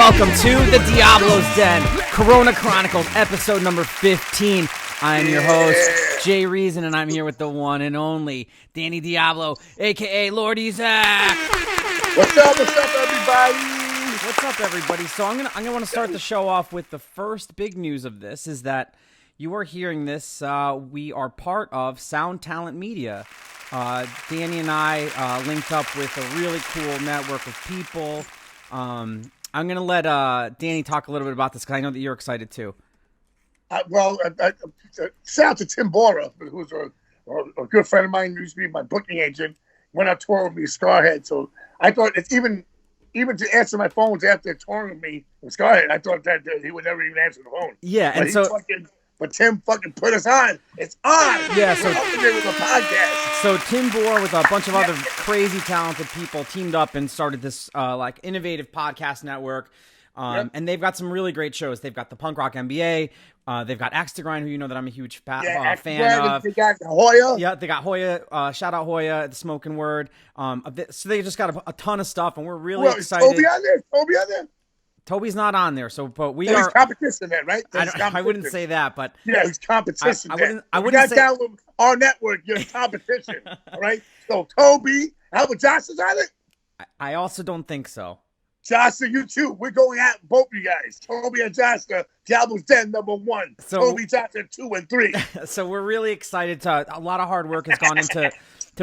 welcome to the Diablo's Den, Corona Chronicles, episode number 15. I am your host, Jay Reason, and I'm here with the one and only Danny Diablo, a.k.a. Lordy Zach. What's up, everybody? What's up, everybody? So I'm gonna want to start the show off with the first big news of this, is that you are hearing this. We are part of Sound Talent Media. Danny and I linked up with a really cool network of people. I'm going to let Danny talk a little bit about this because I know that you're excited too. Shout out to Tim Bora, who's a good friend of mine, used to be my booking agent, went on tour with me, Scarhead. So I thought it's even to answer my phones after touring with me with Scarhead, I thought that he would never even answer the phone. Yeah, and But Tim fucking put us on. It's on. Yeah, so with a podcast. So Tim Bohr with a bunch of other crazy talented people teamed up and started this like innovative podcast network. And they've got some really great shows. They've got the Punk Rock MBA. They've got Axe to Grind, who you know that I'm a huge fan of. They got Hoya. Yeah, they got Hoya. Shout out Hoya at the Smoking Word. So they just got a ton of stuff, and we're really excited. Toby on there? Toby's not on there, but we are. He's competition then, right? I wouldn't say that, but yeah, he's competition. I wouldn't say down with our network. You're competition, all right? So Toby, how about Josh is on it? I also don't think so. Josh, you too. We're going at both of you guys. Toby and Josh, Diablo's Den #1. So, Toby, Josh, 2 and 3. So we're really excited. A lot of hard work has gone into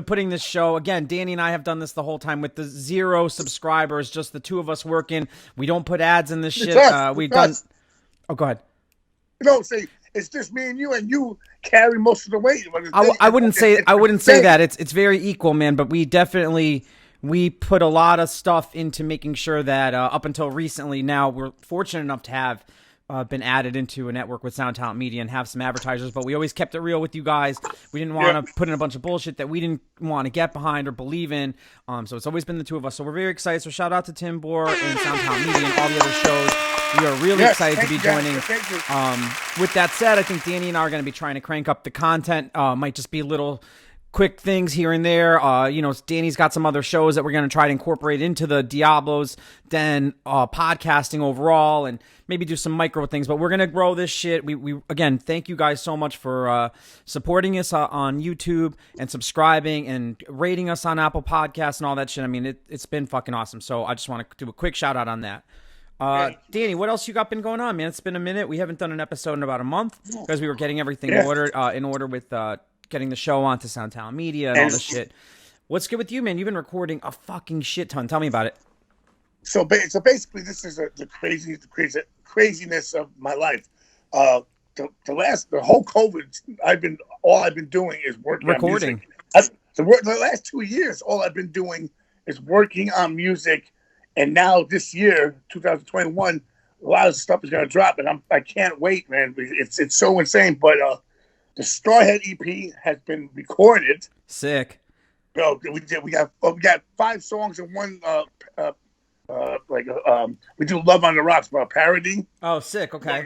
putting this show. Again, Danny and I have done this the whole time with the 0 subscribers, just the two of us working. We don't put ads in this shit. We've done. Oh, go ahead. No, see, it's just me and you carry most of the weight. I wouldn't say that. It's very equal, man. But we definitely. We put a lot of stuff into making sure that up until recently now, we're fortunate enough to have been added into a network with Sound Talent Media and have some advertisers, but we always kept it real with you guys. We didn't want to put in a bunch of bullshit that we didn't want to get behind or believe in. So it's always been the two of us. So we're very excited. So shout out to Tim Bohr and Sound Talent Media and all the other shows. We are really excited to be joining. With that said, I think Danny and I are going to be trying to crank up the content. Might just be little quick things here and there. Danny's got some other shows that we're going to try to incorporate into the Diablo's Den podcasting overall, and maybe do some micro things, but we're going to grow this shit. We again, thank you guys so much for supporting us on YouTube and subscribing and rating us on Apple Podcasts and all that shit. I mean, it's been fucking awesome. So I just want to do a quick shout out on that. Danny, what else you got been going on, man? It's been a minute. We haven't done an episode in about a month because we were getting everything in order with getting the show onto Sound Talent Media and all this shit. What's good with you, man? You've been recording a fucking shit ton. Tell me about it. So basically, this is the craziness of my life. The whole COVID, all I've been doing is working recording. On music. The last 2 years, all I've been doing is working on music, and now this year, 2021, a lot of stuff is gonna drop, and I can't wait, man. It's so insane, but the Starhead EP has been recorded. Sick. Bro, we got 5 songs and one we do Love on the Rocks, but a parody. Oh, sick. Okay.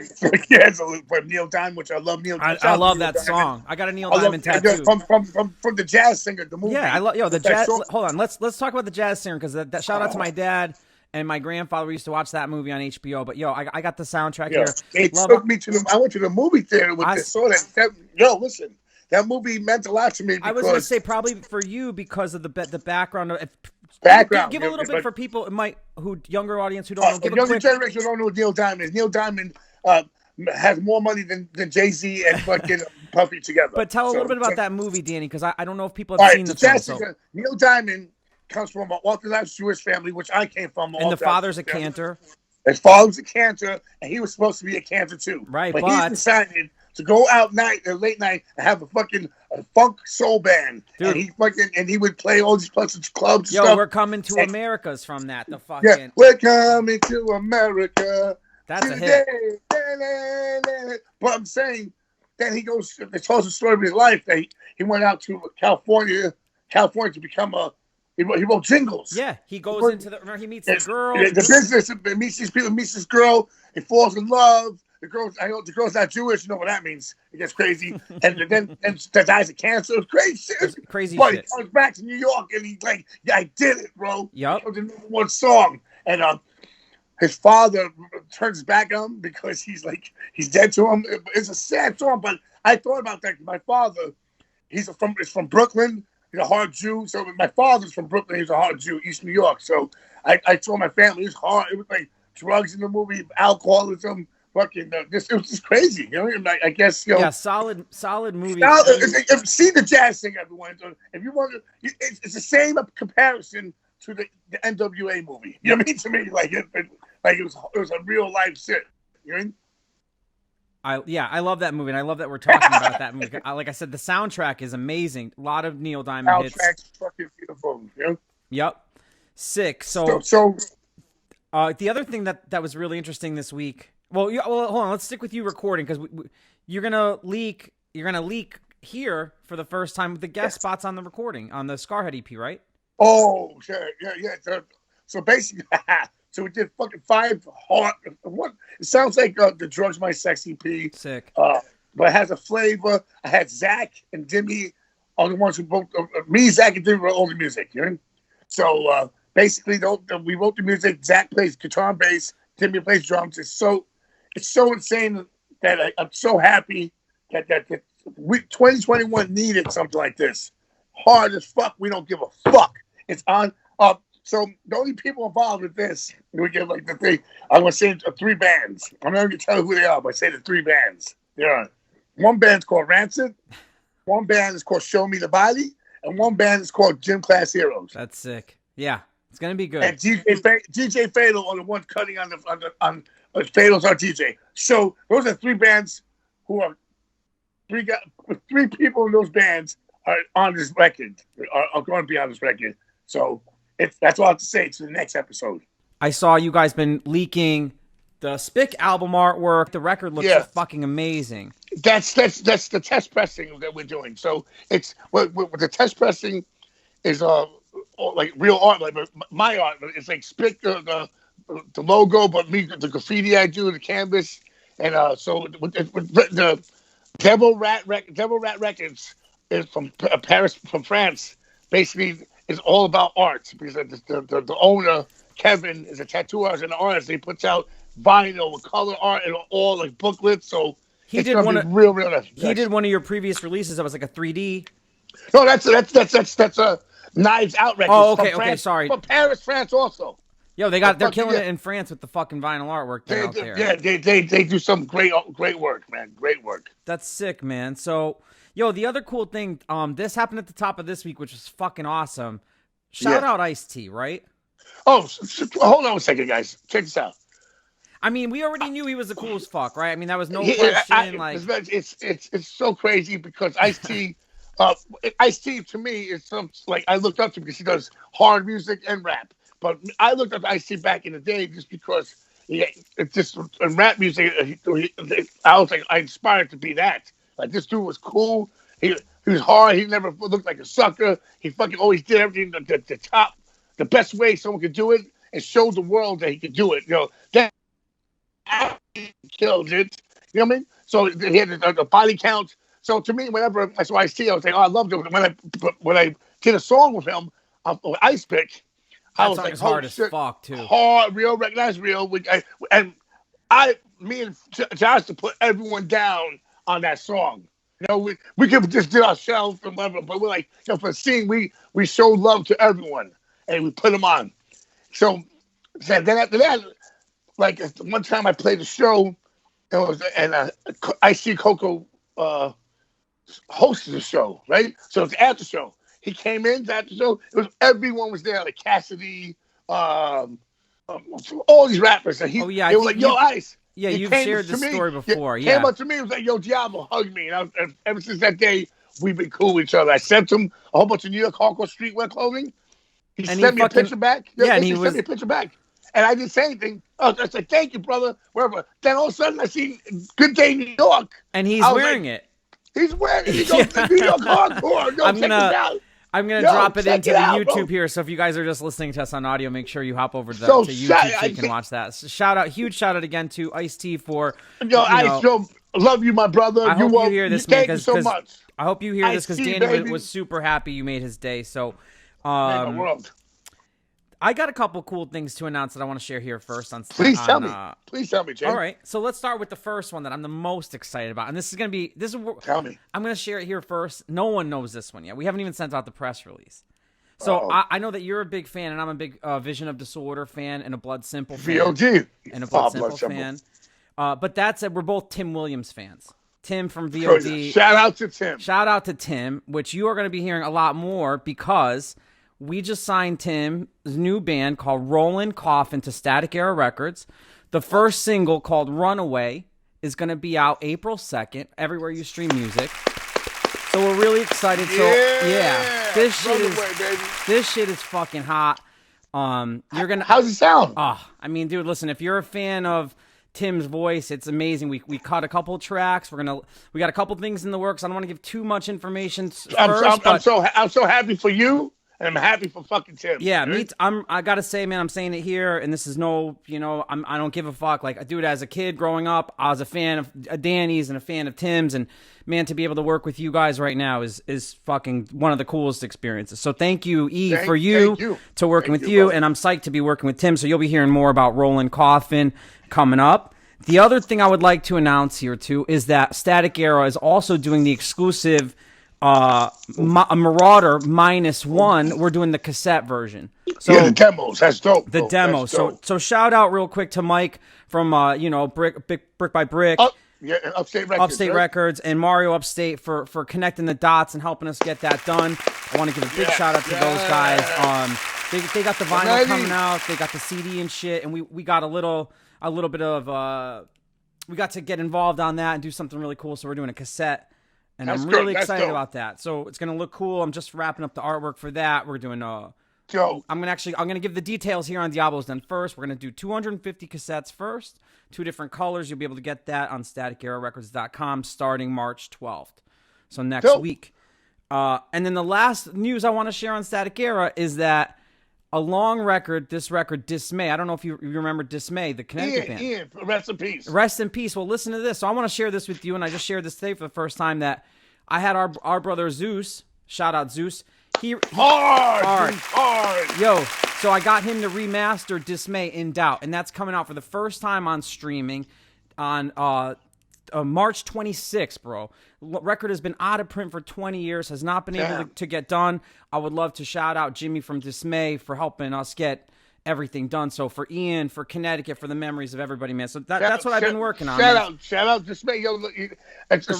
Yeah, so from Neil Diamond, which I love Neil. I love that song. I got a Neil Diamond tattoo from the Jazz Singer, the movie. Yeah, I love the jazz. Hold on, let's talk about the Jazz Singer because that shout out to my dad. And my grandfather used to watch that movie on HBO. But, I got the soundtrack here. It took me I went to the movie theater with this. Listen, that movie meant a lot to me. I was going to say probably for you because of the background. Give a little bit for people younger audience who don't know. Younger generation don't know what Neil Diamond is. Neil Diamond has more money than Jay-Z and fucking Puffy together. But tell a little bit about that movie, Danny, because I don't know if people have seen the film. So. Neil Diamond comes from an Orthodox Jewish family, which I came from. And the father's a cantor. His father's a cantor, and he was supposed to be a cantor too. Right, but he decided to go out late night and have a fucking funk soul band. Dude. And he would play all these places, clubs. Yo, stuff. We're coming to America's from that. The fucking. Yeah, we're coming to America. That's today. A hit. But I'm saying, then he goes. It tells the story of his life that he went out to California to become a. He wrote jingles. Yeah, he goes he meets the girl. The business, meets these people, meets this girl, he falls in love. The girl's not Jewish, you know what that means. It gets crazy. and then dies of cancer. It was crazy shit. Crazy but shit. He comes back to New York and he's like, yeah, I did it, bro. Yep. It was the #1 song. And his father turns his back on him because he's dead to him. It's a sad song, but I thought about that. My father, is from Brooklyn. He's a hard Jew. So my father's from Brooklyn. He's a hard Jew, East New York. So I told my family it was hard. It was like drugs in the movie, alcoholism, fucking it was just crazy. You know, I guess yeah, solid movie. See the jazz thing, everyone. If you want to, it's the same comparison to the NWA movie. You know what I mean? To me, it was a real life shit. You know what I mean? I love that movie, and I love that we're talking about that movie. Like I said, the soundtrack is amazing. A lot of Neil Diamond hits. Soundtrack's fucking beautiful. You know? Yep. Sick. So the other thing that was really interesting this week. Well, hold on. Let's stick with you recording because you're gonna leak. You're gonna leak here for the first time with the guest spots on the recording on the Scarhead EP, right? Oh, yeah. So basically, so we did fucking 5 hard. What it sounds like the Drugs My Sex EP. Sick. But it has a flavor. I had Zach and Dimmy are the ones who both. Me, Zach, and Dimmy wrote all the music. You know? So basically, we wrote the music. Zach plays guitar and bass. Dimmy plays drums. It's so insane that I'm so happy that 2021 needed something like this. Hard as fuck. We don't give a fuck. It's on. So the only people involved with this, we get like the thing. I'm gonna say 3 bands. I'm not gonna tell you who they are, but I say the 3 bands. Yeah. One band's called Rancid. One band is called Show Me the Body, and one band is called Gym Class Heroes. That's sick. Yeah, it's gonna be good. And DJ Fatal are the ones cutting on Fatal's our DJ. So those are 3 bands who are 3 people in those bands are on this record. Are going to be on this record. So that's all I have to say to the next episode. I saw you guys been leaking the Spick album artwork. The record looks fucking amazing. That's the test pressing that we're doing. So it's what the test pressing is like real art, like my art. It's like Spick the logo, but me the graffiti I do, the canvas, and so the Devil Rat Records is from Paris, from France. Basically, it's all about art because the owner Kevin is a tattoo artist and an artist. He puts out vinyl with color art and all like booklets. So he did one of real nice. He did one of your previous releases that was like a 3D. No, that's a Knives Out record. Oh, okay, sorry. From Paris, France, also. Yo, they're killing it in France with the fucking vinyl artwork out there. Yeah, they do some great work, man. Great work. That's sick, man. So, yo, the other cool thing, this happened at the top of this week, which was fucking awesome. Shout out Ice-T, right? Oh, hold on a second, guys. Check this out. I mean, we already knew he was the coolest fuck, right? I mean, that was no question. It's so crazy because Ice-T, Ice-T to me is I looked up to him because he does hard music and rap. But I looked up Ice-T back in the day just because it's just in rap music. I was like, I inspired to be that. Like this dude was cool. He was hard. He never looked like a sucker. He fucking always did everything the top, the best way someone could do it, and showed the world that he could do it. You know that killed it. You know what I mean? So he had the body count. So to me, whenever I saw Ice-T, I was like, oh, I loved it. When I did a song with him, Ice Pick. That song is hard as fuck too. Hard, real, recognized real. Me and Josh to put everyone down on that song. You know, we could just do ourselves and whatever, but we're like, you know, for the scene, we show love to everyone and we put them on. So then after that, like one time I played a show, and I.C. Coco hosted the show, right? So it's after show. He came in after the show. Everyone was there, like Cassidy, all these rappers. And they were like, "Yo, Ice." Yeah, you've shared this story before. Came up to me and was like, "Yo, Diablo, hug me." And ever since that day, we've been cool with each other. I sent him a whole bunch of New York hardcore streetwear clothing. He sent me a picture back. He sent me a picture back. And I didn't say anything. I said, "Thank you, brother." Wherever. Then all of a sudden, I see Good Day New York, and he's wearing it. He's wearing it. He goes to New York hardcore. Yo, check this out. I'm going to drop it into the YouTube here. So if you guys are just listening to us on audio, make sure you hop over to YouTube so you can watch that. So huge shout out again to Ice-T for, Ice, love you, my brother. I hope you hear this, thank you so much. I hope you hear this because Danny was super happy you made his day. So, world. I got a couple cool things to announce that I want to share here first. Please tell me. Please tell me, Jay. All right, so let's start with the first one that I'm the most excited about, and this is Tell me. I'm gonna share it here first. No one knows this one yet. We haven't even sent out the press release. So I know that you're a big fan, and I'm a big Vision of Disorder fan and a Blood Simple fan. VOD. And a Blood Simple fan. But that said, we're both Tim Williams fans. Tim from VOD. Shout out to Tim. Shout out to Tim, which you are going to be hearing a lot more because we just signed Tim's new band called Rollin' Coffin to Static Era Records. The first single called Runaway is going to be out April 2nd, everywhere you stream music. So we're really excited. This shit is fucking hot. You're gonna. How's it sound? I mean, dude, listen. If you're a fan of Tim's voice, it's amazing. We cut a couple tracks. We got a couple things in the works. I don't want to give too much information I'm so happy for you. And I'm happy for fucking Tim. Yeah, I gotta say, man, I'm saying it here, and this is no, I don't give a fuck. Like, dude, as a kid growing up, I was a fan of Danny's and a fan of Tim's, and man, to be able to work with you guys right now is fucking one of the coolest experiences. So thank you, for working with you, and I'm psyched to be working with Tim. So you'll be hearing more about Rollin' Coffin coming up. The other thing I would like to announce here too is that Static Era is also doing the exclusive. Marauder -1. We're doing the cassette version. So the demos. That's dope. The demos. So shout out real quick to Mike from Brick by Brick. Upstate Records. Upstate Records and Mario Upstate for connecting the dots and helping us get that done. I want to give a big shout out to those guys. They got the vinyl coming out. They got the CD and shit, and we got a little bit of we got to get involved on that and do something really cool. So we're doing a cassette. And I'm really excited about that. So it's gonna look cool. I'm just wrapping up the artwork for that. We're doing I'm gonna give the details here on Diablo's Done first. We're gonna do 250 cassettes first, 2 different colors. You'll be able to get that on StaticEraRecords.com starting March 12th. So next week. And then the last news I want to share on Static Era is that a long record, this record, Dismay. I don't know if you remember Dismay, the Connecticut band. Ian, rest in peace. Rest in peace. Well, listen to this. So I want to share this with you, and I just shared this today for the first time that I had our brother Zeus, shout out Zeus. Hard. Yo, so I got him to remaster Dismay in Doubt, and that's coming out for the first time on streaming on March 26th, bro. Record has been out of print for 20 years, has not been able to get done. I would love to shout out Jimmy from Dismay for helping us get everything done. So for Ian, for Connecticut, for the memories of everybody, man. So that's what I've been working on. Shout out Dismay. Yo, the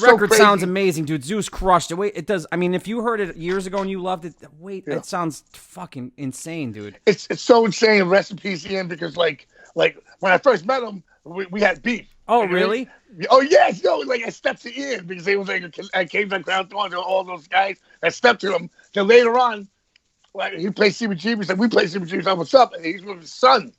record sounds amazing, dude. Zeus crushed it. Wait, it does. I mean, if you heard it years ago and you loved it, it sounds fucking insane, dude. It's so insane. Rest in peace, Ian, because like when I first met him, we had beef. Oh, really? Oh, yes. No, like I stepped to Ian because they was like, I came to Ground Thorns and all those guys. I stepped to him. Then later on, like, he played CBG. He said, we played CBG. So what's up? And he's with his son.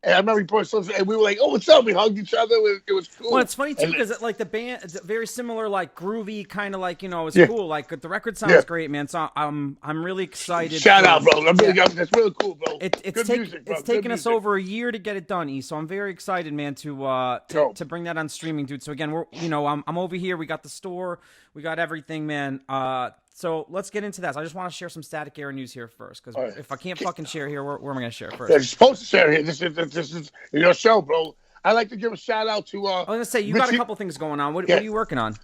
And I remember he brought his son, and we were like, oh, what's up? We hugged each other. It was cool. Well, it's funny, too, because like the band, it's very similar, like groovy, kind of like, it's cool. Like the record sounds great, man. So I'm really excited. Shout out, bro. That's really cool, bro. It's taken us over a year to get it done, E. So I'm very excited, man, to bring that on streaming, dude. So again, I'm over here. We got the store. We got everything, man. So let's get into that. So I just want to share some Static Era news here first, because if I can't fucking share here, where am I going to share first? You're supposed to share here. This is your show, bro. I'd like to give a shout out to. I was going to say, you got a couple things going on. What are you working on?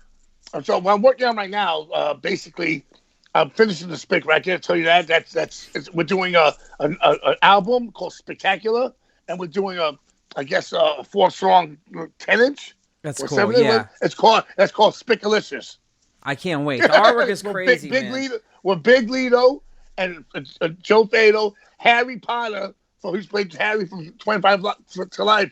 So what I'm working on right now, basically, I'm finishing the Spick record. I tell you that. We're doing an album called Spectacular, and we're doing a 4-song 10-inch. That's cool. Yeah, that's called Spickalicious. I can't wait. The artwork is crazy, man. We're Big Lito and Joe Fado, Harry Potter, who's played Harry from 25 to Life.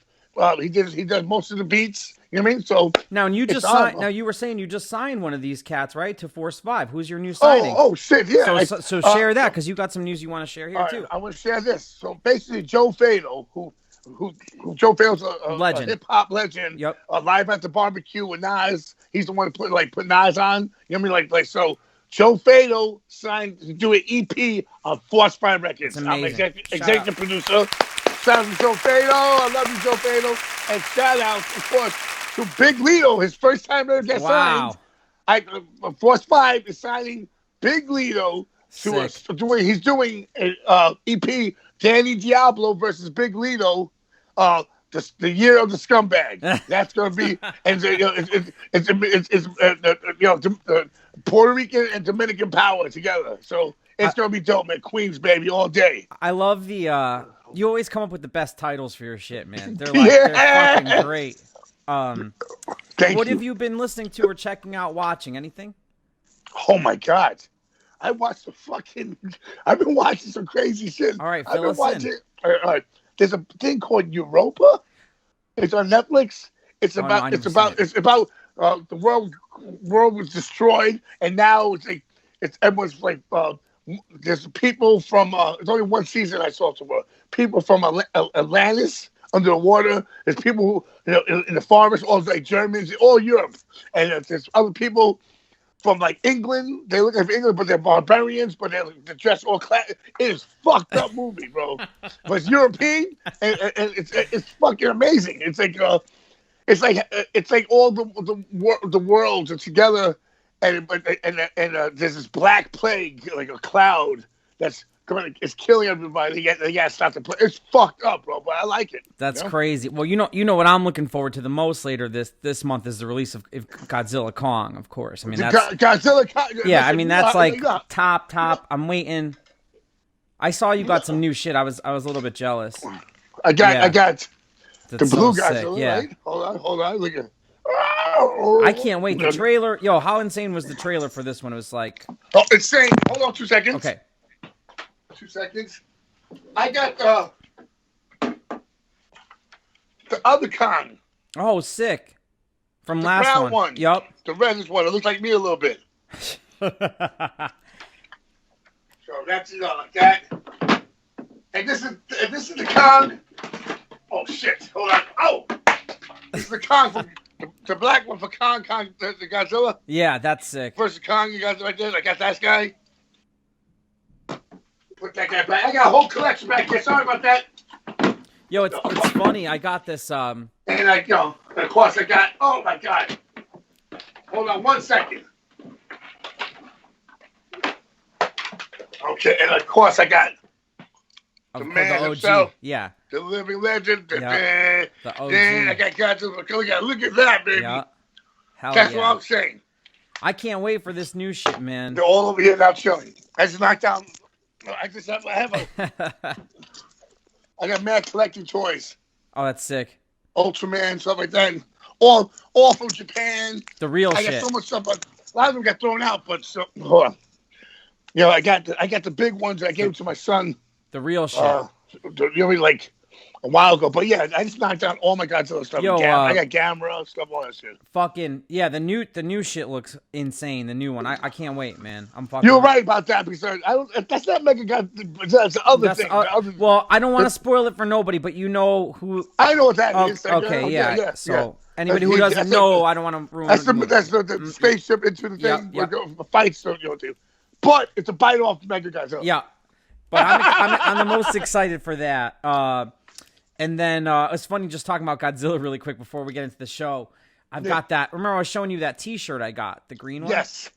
He does most of the beats. You know what I mean? So now, and you just signed. Now you were saying you just signed one of these cats, right? To Force 5. Who's your new signing? Oh shit! Yeah. So share that, because you got some news you want to share here too. I want to share this. So basically, Joe Fado, who Joe Fado's a hip hop legend. Yep. Live at the barbecue with Nas. He's the one who put Nas on. You know what I mean? Like so. Joe Fado signed to do an EP on Force 5 Records. I'm executive producer. Shout out to Joe Fado. I love you, Joe Fado. And shout out, of course, to Big Lito. His first time ever get signed. Force 5 is signing Big Lito. He's doing an EP Danny Diablo versus Big Lito. The year of the scumbag. That's going to be, and it's Puerto Rican and Dominican power together. So it's going to be dope, man. Queens, baby, all day. I love the. You always come up with the best titles for your shit, man. They're like they're fucking great. What have you been listening to or checking out, watching? Anything? Oh my God, I've been watching some crazy shit. All right, fill us in. There's a thing called Europa. It's on Netflix. It's about the world was destroyed, and now everyone's like there's people from it's only one season I saw so far. People from Atlantis under the water. There's people who, in the forest, all like Germans, all Europe, and there's other people from like England. They look like England, but they're barbarians, but they're dressed all class. It is fucked up movie, bro. But it's European, and it's fucking amazing. It's like all the worlds are together, and there's this black plague, like a cloud that's it's killing everybody. They got to stop the play. It's fucked up, bro, but I like it. That's crazy. Well, you know what I'm looking forward to the most later this month is the release of Godzilla Kong, of course. I mean, that's Godzilla Kong. Yeah, I mean that's like top. I'm waiting. I saw you got some new shit. I was a little bit jealous. I got the blue Godzilla. Sick. Yeah. Right? Hold on. Look at. I can't wait. The trailer, how insane was the trailer for this one? It was like, insane. Hold on 2 seconds. Okay. 2 seconds. I got the other Kong. Oh, sick. From the last one. Yep. The reddish one. It looks like me a little bit. So that's like that. And this is the Kong. Oh shit! Hold on. Oh, this is the Kong from the black one for Kong, the Godzilla. Yeah, that's sick. Versus Kong, you guys right there. I got that guy. Put that guy back. I got a whole collection back here. Sorry about that. Yo, it's funny. I got this. And of course I got. Oh my God. Hold on 1 second. Okay, and of course I got the man OG. himself. Yeah. The living legend. The OG. I got Godzilla. Look at that, baby. Yeah. That's what I'm saying. I can't wait for this new shit, man. They're all over here now chilling. I just knocked down. I got mad collecting toys. Oh, that's sick. Ultraman, stuff like that. All from Japan. The real shit. I got so much stuff, but a lot of them got thrown out. But hold on. I got the big ones. I gave them to my son. The real shit. Like a while ago. But yeah, I just knocked down all my Godzilla stuff. Yo, I got Gamera stuff, all that shit. Fucking yeah, the new shit looks insane. The new one, I can't wait, man. I'm fucking. You're right about that because that's not Mega God. That's the other thing. Well, I don't want to spoil it for nobody, but you know who. I know what that is. Okay, yeah. So anybody who doesn't know, I don't want to ruin. That's the spaceship into the thing. Yeah. The fights don't go to. But it's a bite off Mega Godzilla. Yeah, but I'm the most excited for that. And then it's funny just talking about Godzilla really quick before we get into the show. I've got that. Remember I was showing you that T-shirt I got, the green one? Yes.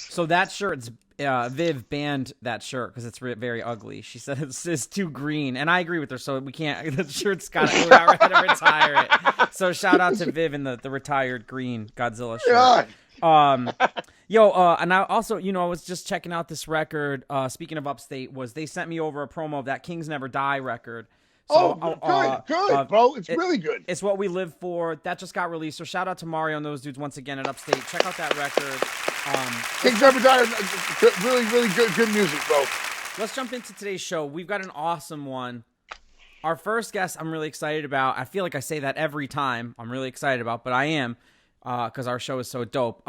So that shirt's Viv banned that shirt because it's very ugly. She said it's too green, and I agree with her. So we can't. The shirt's got to retire it. So shout out to Viv and the retired green Godzilla shirt. God. And I also, I was just checking out this record. Speaking of Upstate, they sent me over a promo of that Kings Never Die record. So, good, bro. It's really good. It's what we live for. That just got released. So shout out to Mario and those dudes once again at Upstate. Check out that record. Kings Never Die. Really, really good music, bro. Let's jump into today's show. We've got an awesome one. Our first guest, I'm really excited about. I feel like I say that every time. I'm really excited about, but I am because our show is so dope.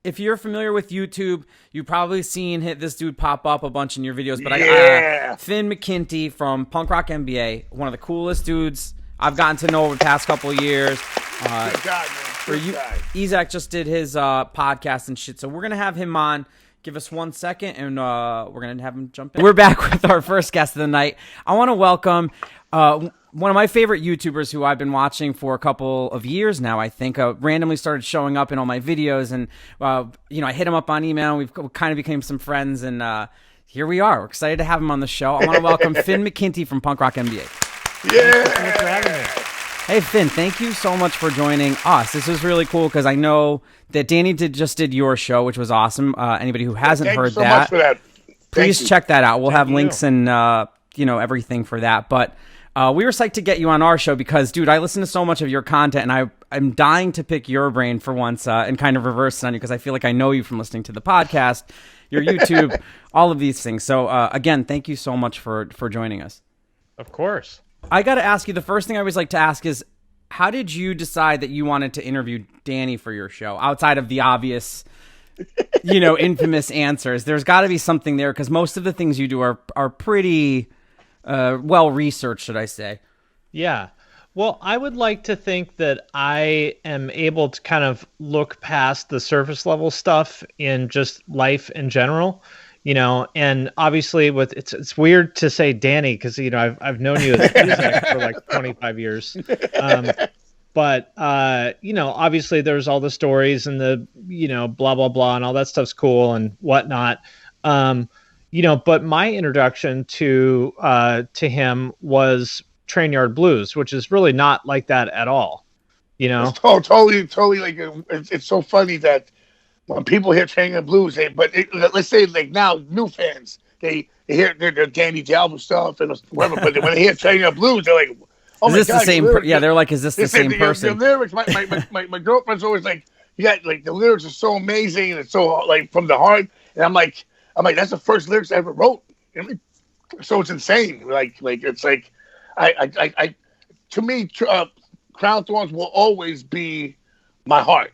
If you're familiar with YouTube, you've probably seen this dude pop up a bunch in your videos. But Finn Mckenty from Punk Rock MBA, one of the coolest dudes I've gotten to know over the past couple of years. Good guy, man. Isaac just did his podcast and shit. So we're going to have him on. Give us 1 second, and we're going to have him jump in. We're back with our first guest of the night. I want to welcome one of my favorite YouTubers who I've been watching for a couple of years now, I think. Randomly started showing up in all my videos, and I hit him up on email. We've kind of became some friends, and Here we are. We're excited to have him on the show. I want to welcome Finn Mckenty from Punk Rock MBA. Yeah. Thanks for having me. Hey, Finn, thank you so much for joining us. This was really cool because I know that Danny just did your show, which was awesome. Anybody who hasn't heard Thank you so much for that. please check that out. We'll have links and everything for that. But we were psyched to get you on our show because, dude, I listen to so much of your content, and I'm dying to pick your brain for once and kind of reverse it on you because I feel like I know you from listening to the podcast, your YouTube, all of these things. So, again, thank you so much for joining us. Of course. I got to ask you, the first thing I always like to ask is, how did you decide that you wanted to interview Danny for your show outside of the obvious, infamous answers? There's got to be something there because most of the things you do are pretty well researched, should I say? Yeah. Well, I would like to think that I am able to kind of look past the surface level stuff in just life in general. And obviously it's weird to say Danny because, I've known you as music for like 25 years. But obviously there's all the stories and the, blah, blah, blah, and all that stuff's cool and whatnot. But my introduction to him was Train Yard Blues, which is really not like that at all. It's totally like, it's so funny that when people hear Train Yard Blues, let's say like now new fans, they hear the Danny Diablo stuff and whatever, but when they hear Train Yard Blues, they're like, "Oh is my this God!" The same? They're like, "Is this the same person?" The lyrics, my girlfriend's always like, "Yeah, like the lyrics are so amazing and it's so like from the heart," and I'm like, that's the first lyrics I ever wrote. So it's insane. Like it's like, I to me, Crown Thorns will always be my heart.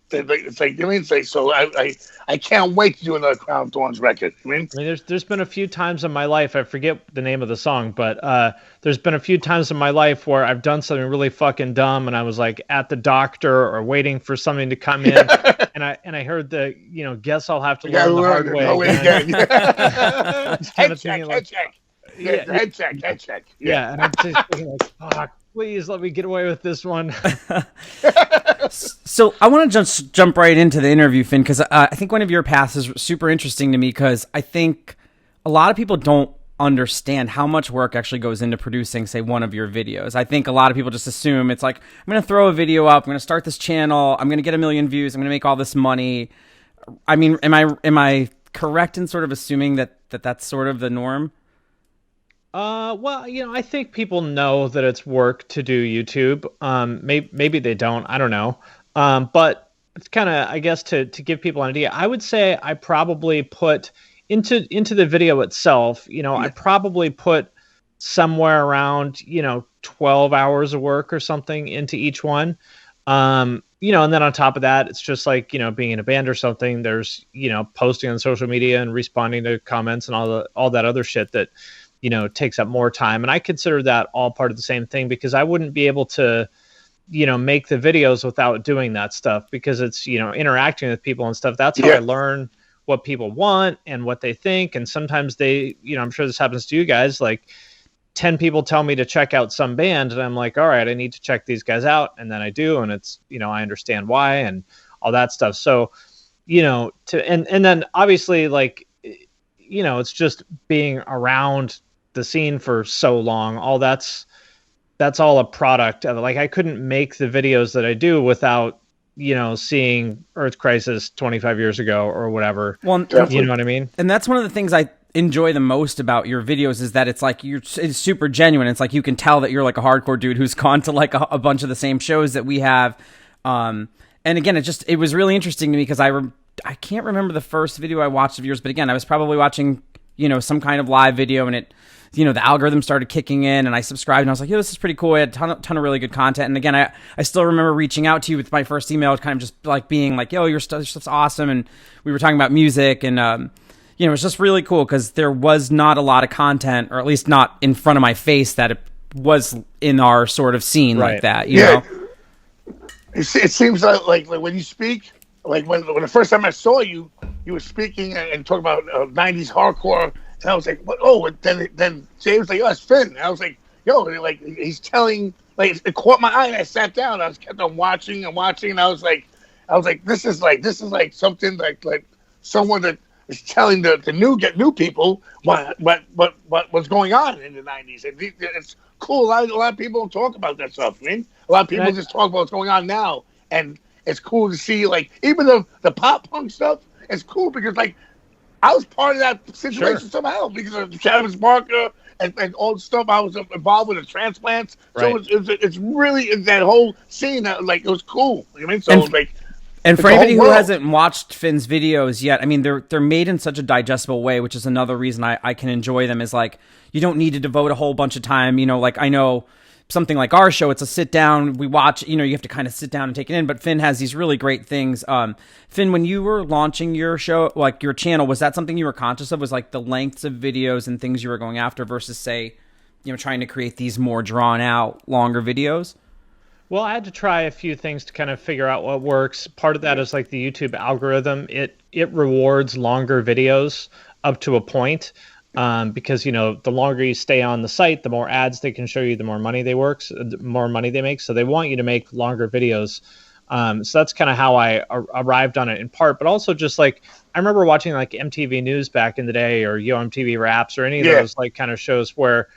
So I can't wait to do another Crown Thorns record. There's been a few times in my life, I forget the name of the song, but there's been a few times in my life where I've done something really fucking dumb, and I was like at the doctor or waiting for something to come in, and I heard the guess I'll have to learn the hard way again. Head check. Head check. Yeah, and I'm just thinking like, fuck, please let me get away with this one. So I want to just jump right into the interview, Finn, because I think one of your paths is super interesting to me because I think a lot of people don't understand how much work actually goes into producing, say, one of your videos. I think a lot of people just assume it's like, I'm going to throw a video up, I'm going to start this channel, I'm going to get 1 million views, I'm going to make all this money. I mean, am I correct in sort of assuming that that's sort of the norm? Well, I think people know that it's work to do YouTube. Maybe they don't. I don't know. But it's kind of, I guess, to give people an idea, I would say I probably put into the video itself, I probably put somewhere around, 12 hours of work or something into each one. And then on top of that, it's just like, being in a band or something, there's, posting on social media and responding to comments and all that other shit that, takes up more time. And I consider that all part of the same thing because I wouldn't be able to, make the videos without doing that stuff because it's, interacting with people and stuff. That's how I learn what people want and what they think. And sometimes they, I'm sure this happens to you guys, like 10 people tell me to check out some band and I'm like, all right, I need to check these guys out. And then I do. And it's, I understand why and all that stuff. So, and then obviously like, it's just being around the scene for so long. All that's all a product of it. Like I couldn't make the videos that I do without, seeing Earth Crisis 25 years ago or whatever. Well, you know what I mean? And that's one of the things I enjoy the most about your videos is that it's like it's super genuine. It's like you can tell that you're like a hardcore dude who's gone to like a bunch of the same shows that we have. And again, it was really interesting to me because I can't remember the first video I watched of yours, but again, I was probably watching, some kind of live video and it, the algorithm started kicking in and I subscribed and I was like, this is pretty cool. I had a ton of really good content. And again, I still remember reaching out to you with my first email, kind of just like being like, your stuff's awesome. And we were talking about music and, it was just really cool because there was not a lot of content, or at least not in front of my face, that it was in our sort of scene like that, you know? It seems like when you speak, like when the first time I saw you, you were speaking and talking about 90s hardcore. And I was like, what? Oh, and then Jay was like, it's Finn. And I was like, like he's telling, like it caught my eye and I sat down. I was kept on watching and watching. And I was like, this is like something like someone that is telling the new people what was going on in the 90s. And it's cool. A lot of people don't talk about that stuff. I mean, a lot of people just talk about what's going on now, and it's cool to see, like, even the pop punk stuff. It's cool because, like, I was part of that situation somehow because of Travis Barker and all the stuff. I was involved with the transplants. So it's really that whole scene that, like, it was cool. You know what I mean? So like. And for anybody who hasn't watched Finn's videos yet, I mean, they're made in such a digestible way, which is another reason I can enjoy them, is like, you don't need to devote a whole bunch of time. You know, like, I know something like our show, it's a sit down, we watch, you know, you have to kind of sit down and take it in, but Finn has these really great things. Finn, when you were launching your show, like your channel, was that something you were conscious of, was like the lengths of videos and things you were going after versus, say, you know, trying to create these more drawn out, longer videos? Well, I had to try a few things to kind of figure out what works. Part of that is like the YouTube algorithm. It rewards longer videos up to a point, because, you know, the longer you stay on the site, the more ads they can show you, the more money they make. So they want you to make longer videos. So that's kind of how I arrived on it in part, but also just like, I remember watching like MTV News back in the day, or MTV Raps, or any of those like kind of shows where,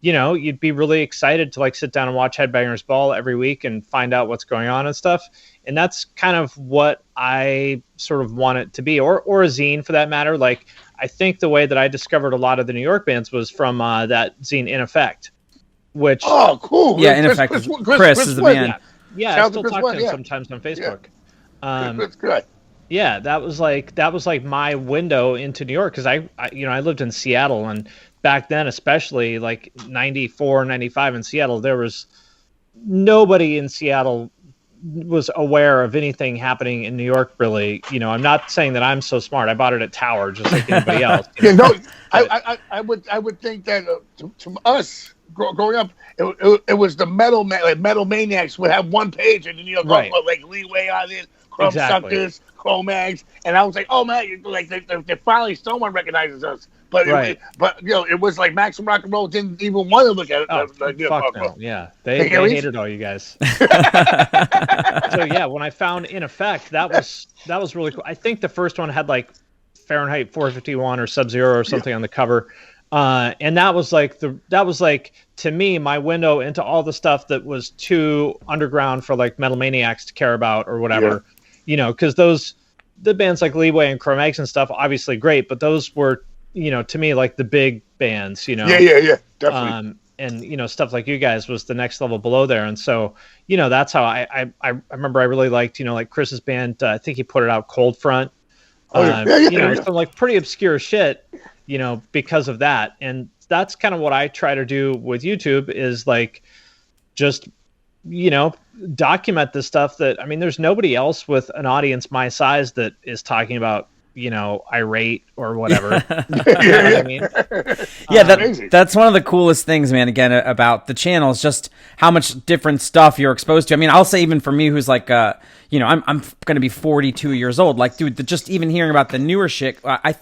you know, you'd be really excited to like sit down and watch Headbangers Ball every week and find out what's going on and stuff. And that's kind of what I sort of want it to be, or a zine for that matter. Like, I think the way that I discovered a lot of the New York bands was from that zine In Effect, which... Oh, cool. Yeah, In Effect. Chris is the band. Yeah, I still talk to him sometimes on Facebook. That's good. Yeah, that was like my window into New York, because I lived in Seattle, and back then, especially like 94, 95 in Seattle, there was nobody in Seattle was aware of anything happening in New York, really. You know, I'm not saying that I'm so smart. I bought it at Tower just like anybody else. I would think that to us growing up, it was the metal maniacs would have one page in the New York like Leeway on it, Crumb Suckers, Cro-Mags, and I was like, oh man, like they finally someone recognizes us. But but you know, it was like Maximum Rock and Roll didn't even want to look at it. Fuck no. Yeah, they hated all you guys. So yeah, when I found In Effect, that was really cool. I think the first one had like Fahrenheit 451 or Sub-Zero or something on the cover, and that was like to me my window into all the stuff that was too underground for like metal maniacs to care about or whatever. You know, because the bands like Leeway and Cro-Mags and stuff, obviously great, but those were, you know, to me, like the big bands, you know. Yeah, definitely. And, you know, stuff like you guys was the next level below there. And so, you know, that's how I remember I really liked, you know, like Chris's band, I think he put it out, Cold Front. You know, some like pretty obscure shit, you know, because of that. And that's kind of what I try to do with YouTube, is like just, you know, document the stuff that, I mean, there's nobody else with an audience my size that is talking about, you know, irate or whatever. You know what I mean? Yeah, that's one of the coolest things, man, again, about the channel is just how much different stuff you're exposed to. I mean, I'll say even for me, who's like, you know, I'm going to be 42 years old. Like, dude, just even hearing about the newer shit, I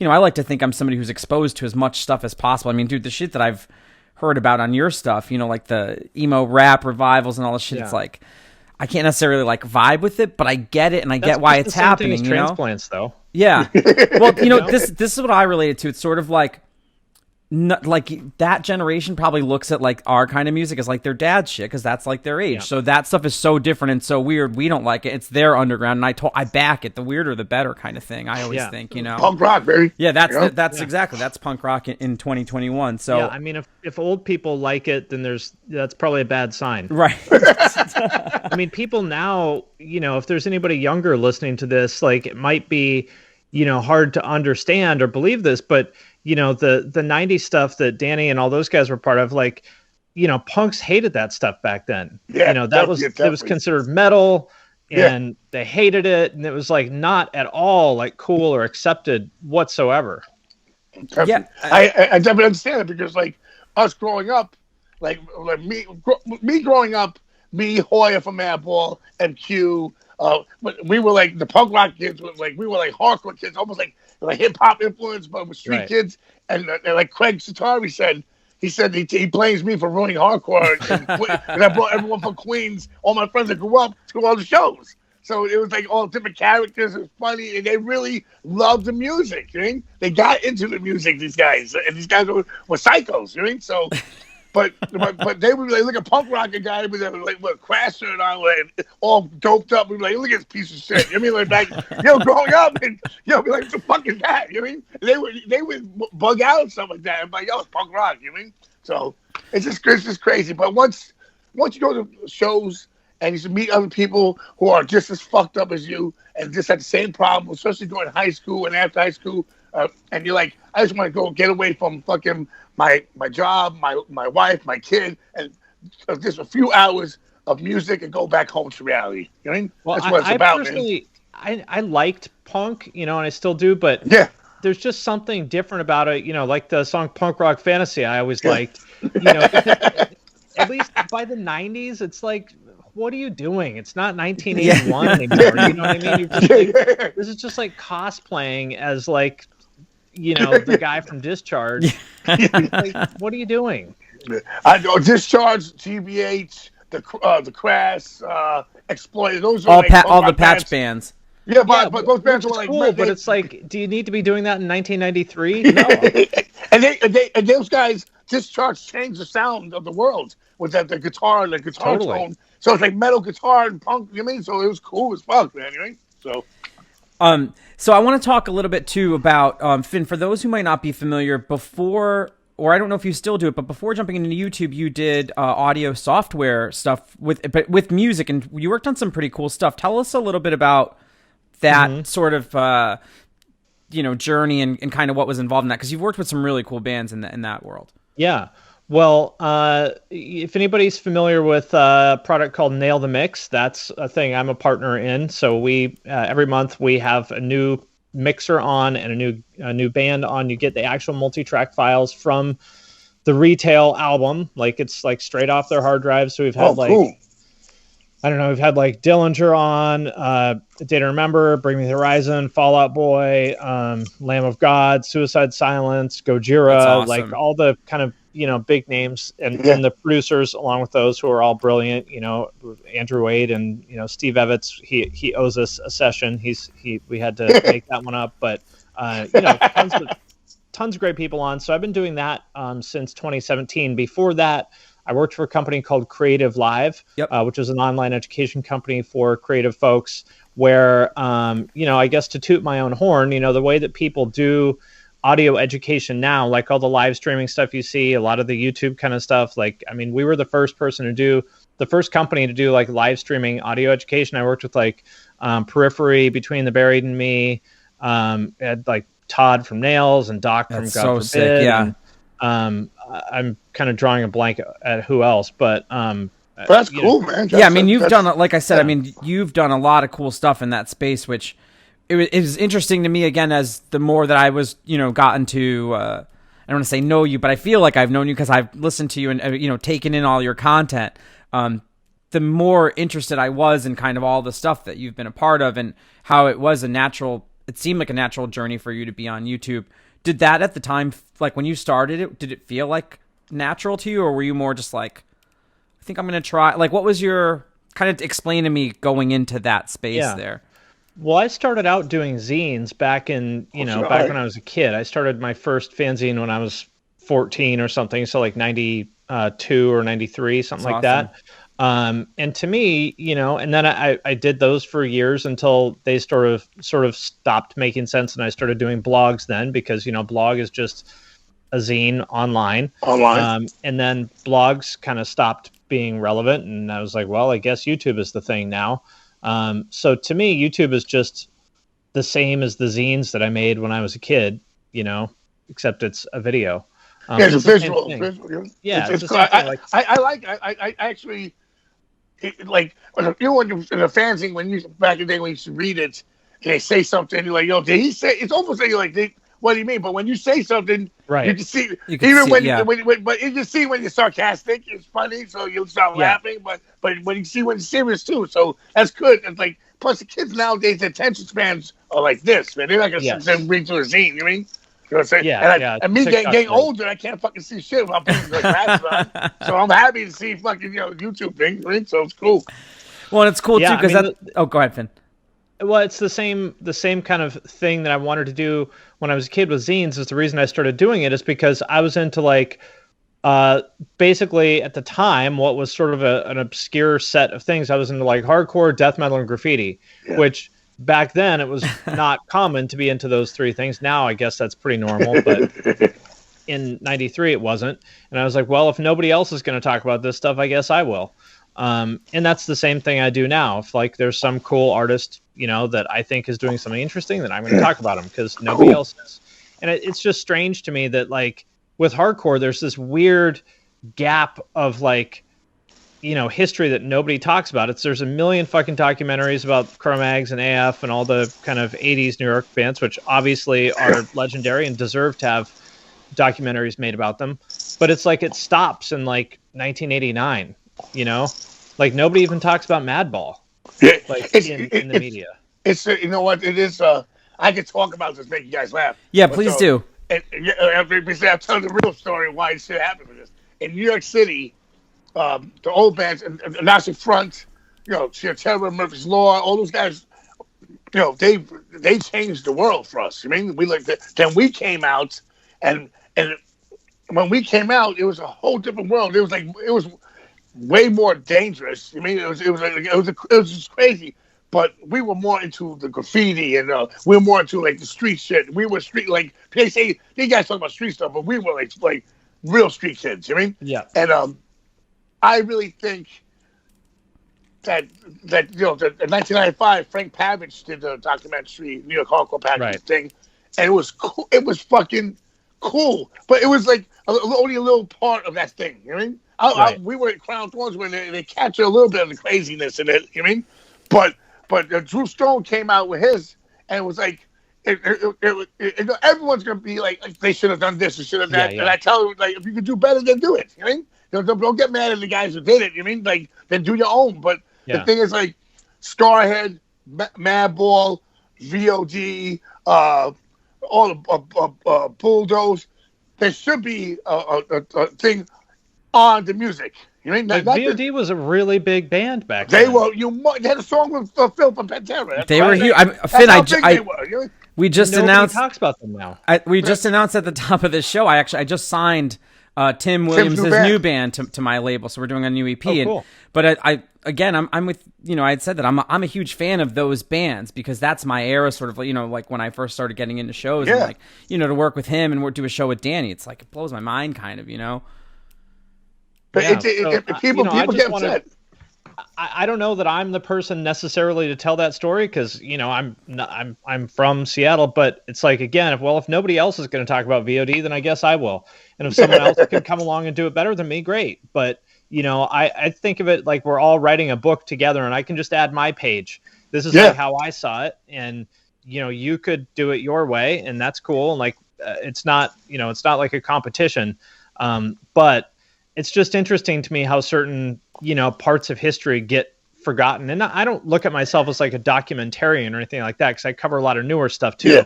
like to think I'm somebody who's exposed to as much stuff as possible. I mean, dude, the shit that I've heard about on your stuff, you know, like the emo rap revivals and all this shit, it's like, I can't necessarily like vibe with it, but I get it and I get why it's happening. You know, transplants though. Yeah. Well, you know, this is what I related to. It's sort of like, like that generation probably looks at like our kind of music as like their dad's shit, because that's like their age. Yeah. So that stuff is so different and so weird. We don't like it. It's their underground, and I back it. The weirder, the better kind of thing. I always think, you know, punk rock, baby. Yeah, that's exactly, that's punk rock in 2021. So yeah, I mean, if old people like it, then that's probably a bad sign, right? I mean, people now, you know, if there's anybody younger listening to this, like it might be, you know, hard to understand or believe this, but you know, the 90s stuff that Danny and all those guys were part of, like, you know, punks hated that stuff back then. Yeah, you know, it was considered metal, and they hated it, and it was like not at all like cool or accepted whatsoever. Definitely. Yeah, I definitely understand it, because like us growing up, like me growing up, me, Hoya from Madball, MQ, we were like the punk rock kids. We were like hardcore kids, almost like hip hop influence, but with street kids. And like Craig Satari said, he blames me for ruining hardcore, and I brought everyone from Queens, all my friends that grew up, to all the shows. So it was like all different characters. It was funny, and they really loved the music. You know? They got into the music. These guys, and these guys were psychos. You know? So, but they would like, look at punk rock guy with a crash shirt on, like, all doped up. We'd be like, look at this piece of shit. You know what I mean? Like, growing up, and be like, what the fuck is that? You know what I mean? They would bug out and stuff like that. I'm like, yo, it's punk rock. You know what I mean? So it's just crazy. But once you go to shows and you meet other people who are just as fucked up as you and just had the same problem, especially during high school and after high school, and you're like, I just want to go get away from fucking my job, my wife, my kid, and just a few hours of music and go back home to reality. You know what I mean? Well, that's what it's about, man. I liked punk, and I still do, but yeah, there's just something different about it, like the song Punk Rock Fantasy I always liked, at least by the 90s, it's like, what are you doing? It's not 1981 anymore. You know what I mean? You're just like, this is just like cosplaying as like, the guy from Discharge. Like, what are you doing? I know Discharge, TBH, the Crass, Exploited. Those are all the patch bands. Yeah, but those bands were like cool. But it's like, do you need to be doing that in 1993? No. and those guys, Discharge changed the sound of the world with the guitar tone. So it's like metal guitar and punk. You know what I mean? So it was cool as fuck, man. Right? So I want to talk a little bit too about Finn. For those who might not be familiar, before, or I don't know if you still do it, but before jumping into YouTube, you did audio software stuff with music, and you worked on some pretty cool stuff. Tell us a little bit about that sort of journey and kind of what was involved in that, because you've worked with some really cool bands in that world. Yeah. Well, if anybody's familiar with a product called Nail the Mix, that's a thing I'm a partner in. So we every month we have a new mixer on and a new band on. You get the actual multi-track files from the retail album, like it's like straight off their hard drive. So we've had cool. I don't know, we've had like Dillinger on, Day to Remember, Bring Me the Horizon, Fall Out Boy, Lamb of God, Suicide Silence, Gojira, awesome. Like all the kind of big names and the producers along with those who are all brilliant. Andrew Wade and Steve Evans. He owes us a session. We had to make that one up, but tons of great people on. So I've been doing that since 2017. Before that, I worked for a company called Creative Live, which is an online education company for creative folks where, I guess to toot my own horn, the way that people do audio education now, like all the live streaming stuff you see, a lot of the YouTube kind of stuff. Like, I mean, we were the first company to do like live streaming audio education. I worked with like Periphery, Between the Buried and Me, had like Todd from Nails and Doc from God Forbid. Sick, yeah. And, I'm kind of drawing a blank at who else, but that's cool, man. I mean, you've done, like I said, I mean, you've done a lot of cool stuff in that space, which it was interesting to me again as the more that I was, gotten to, I don't want to say know you, but I feel like I've known you because I've listened to you and, taken in all your content. The more interested I was in kind of all the stuff that you've been a part of and how it seemed like a natural journey for you to be on YouTube. Did that at the time, like when you started it, did it feel like natural to you, or were you more just like, I think I'm going to try? Like, what was your kind of explain to me going into that space there? Well, I started out doing zines back in, back when I was a kid. I started my first fanzine when I was 14 or something, so like 92 or 93, something like that. And to me, and then I did those for years until they sort of stopped making sense, and I started doing blogs then because, blog is just a zine online. And then blogs kind of stopped being relevant, and I was like, well, I guess YouTube is the thing now. So to me, YouTube is just the same as the zines that I made when I was a kid, except it's a video. It's a visual. Yeah, I actually like when you're in a fanzine when you back in the day when you used to read it and they say something, you're like, yo, did he say? It's almost like you're like, what do you mean? But when you say something, right, you can see when you see when you're sarcastic, it's funny, so you'll start laughing. But when you see when it's serious too, so that's good. It's like plus the kids nowadays, their attention spans are like this, man. They're not gonna sit there and read through a zine. You know what I mean? You know what I'm saying? And me getting older, I can't fucking see shit without putting like glasses on. So I'm happy to see fucking YouTube things, right? So it's cool. Well, and it's cool Yeah, too because I mean, oh, go ahead, Finn. Well, it's the same kind of thing that I wanted to do when I was a kid with zines. Is the reason I started doing it is because I was into like basically at the time what was sort of an obscure set of things. I was into like hardcore, death metal, and graffiti, which back then it was not common to be into those three things. Now I guess that's pretty normal, but in '93 it wasn't. And I was like, well, if nobody else is going to talk about this stuff, I guess I will. And that's the same thing I do now. If like there's some cool artist, that I think is doing something interesting, then I'm going to talk about them because nobody else is. And it's just strange to me that like with hardcore, there's this weird gap of like, history that nobody talks about. There's a million fucking documentaries about Cro-Mags and AF and all the kind of 80s New York bands, which obviously are legendary and deserve to have documentaries made about them. But it's like it stops in like 1989. Like nobody even talks about Madball, like in the media. It's you know what it is. I could talk about this, make you guys laugh. Yeah, please do. I'll tell the real story why this shit happened with this. In New York City, the old bands, and Nazi Front, Sheer Terror, Murphy's Law, all those guys, they changed the world for us. I mean, then we came out, and when we came out, it was a whole different world. It was way more dangerous. I mean, it was just crazy. But we were more into the graffiti, and we were more into like the street shit. We were street, like they say, these guys talk about street stuff, but we were like real street kids. You know what I mean? Yeah. And I really think that in 1995, Frank Pavich did the documentary New York Hardcore Package thing, and it was cool. It was fucking cool, but it was like only a little part of that thing. You know what I mean? We were at Crown Thorns when they captured a little bit of the craziness in it. You know what I mean? But Drew Stone came out with his, and it was like, everyone's gonna be like they should have done this, they should have that. And I tell them, like, if you can do better, then do it. You know what I mean? Don't get mad at the guys who did it. You know what I mean? Like, then do your own. But the thing is, like, Scarhead, Madball, VOD, all the Bulldoze, there should be a thing on the music. You know, like VOD was a really big band back then. They had a song with Phil from Pantera. They were huge. Finn, we just announced. Nobody talks about them now. We just announced at the top of this show. I just signed Tim Williams' new band to my label, so we're doing a new EP. Oh, cool. But I'm with I had said that I'm a huge fan of those bands because that's my era, sort of like when I first started getting into shows and like to work with him and do a show with Danny. It's like it blows my mind, kind of. But people get upset. I don't know that I'm the person necessarily to tell that story because I'm from Seattle, but it's like again, if nobody else is going to talk about VOD, then I guess I will. And if someone else can come along and do it better than me, great. But I think of it like we're all writing a book together, and I can just add my page. This is like how I saw it, and you could do it your way, and that's cool. And like it's not like a competition, but it's just interesting to me how certain, parts of history get forgotten. And I don't look at myself as like a documentarian or anything like that because I cover a lot of newer stuff too.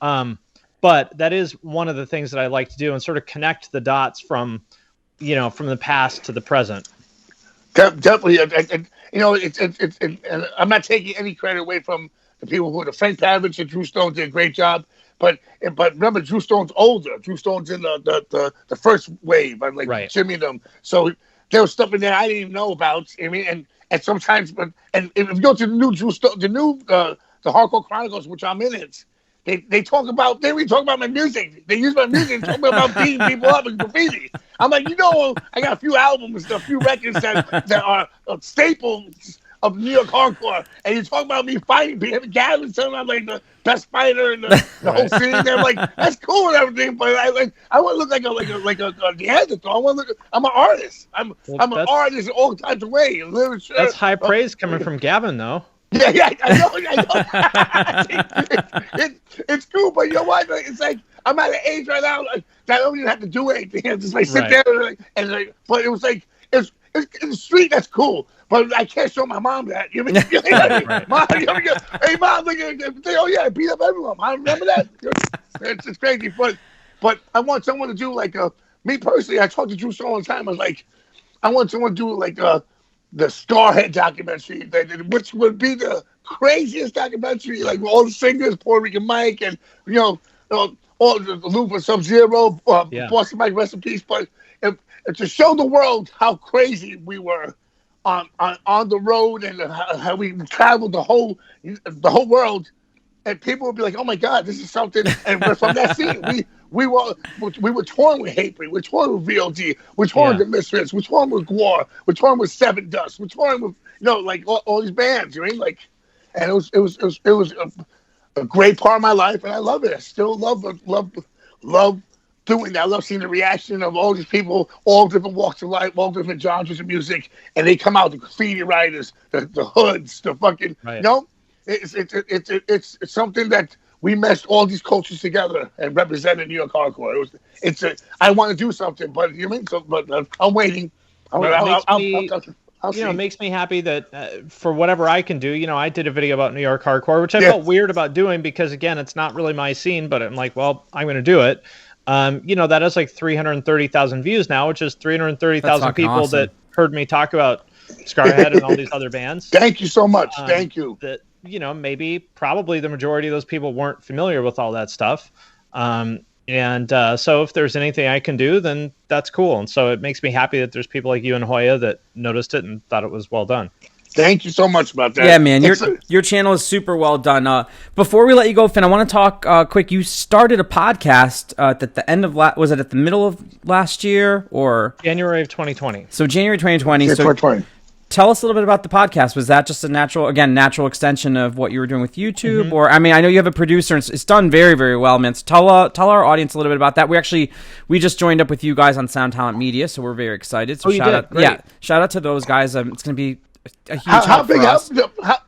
Yeah. But that is one of the things that I like to do and sort of connect the dots from the past to the present. Definitely. I'm not taking any credit away from the people who, the Frank Pavich and Drew Stone did a great job. But remember, Drew Stone's older. Drew Stone's in the first wave, like Jimmy and them. So there was stuff in there I didn't even know about. I mean, and sometimes, and if you go to the new Drew Stone, the Hardcore Chronicles, which I'm in it, they talk about my music. They use my music to talk about beating people up and graffiti. I'm like, I got a few albums, a few records that are staples of New York hardcore, and you talk about me fighting people, Gavin telling I'm like the best fighter in the whole scene. And I'm like, that's cool and everything, but I want to look like a Neanderthal. I'm an artist. I'm an artist in all kinds of ways. Literature. That's high praise coming from Gavin, though. Yeah, I know. It's cool, but you know what? It's like I'm at an age right now that I don't even have to do anything. I just sit there and but it was like it's in the street. That's cool. But I can't show my mom that. You mean, Mom, hey, Mom, look at it. Oh, yeah, I beat up everyone. I remember that. It's crazy. But I want someone to do like me personally. I talk to Drew Stone all the time. I was like, I want someone to do like the Starhead documentary, which would be the craziest documentary, like all the singers, Puerto Rican Mike, and all the Lupa Sub-Zero, Boston Mike, rest in peace. But to show the world how crazy we were on the road, and how we traveled the whole world, and people would be like, "Oh my God, this is something!" And from that scene, we were torn with Hatebreed, we're torn with VOD, we're torn with the Misfits, we're torn with Gwar, we're torn with Seven Dust, we're torn with like all these bands, you know, like, and it was a great part of my life, and I love it. I still love doing that. I love seeing the reaction of all these people, all different walks of life, all different genres of music, and they come out, the graffiti writers, the hoods, the fucking, it's something that we meshed all these cultures together and represented New York hardcore. I want to do something, but I'm waiting. It makes me happy that for whatever I can do, I did a video about New York hardcore, which I felt weird about doing because, again, it's not really my scene, but I'm like, well, I'm going to do it. That has like 330,000 views now, which is 330,000 people awesome. That heard me talk about Scarhead and all these other bands. Thank you so much. Thank you. That, probably the majority of those people weren't familiar with all that stuff. So if there's anything I can do, then that's cool. And so it makes me happy that there's people like you and Hoya that noticed it and thought it was well done. Thank you so much about that. Yeah, man, your channel is super well done. Before we let you go, Finn, I want to talk quick. You started a podcast at the end of was it at the middle of last year or January of 2020? So January 2020. Yeah, 2020. Tell us a little bit about the podcast. Was that just a natural extension of what you were doing with YouTube? Mm-hmm. Or, I mean, I know you have a producer, and it's done very, very well, man. So tell our audience a little bit about that. We just joined up with you guys on Sound Talent Media, so we're very excited. So shout out to those guys. It's going to be a huge help for us.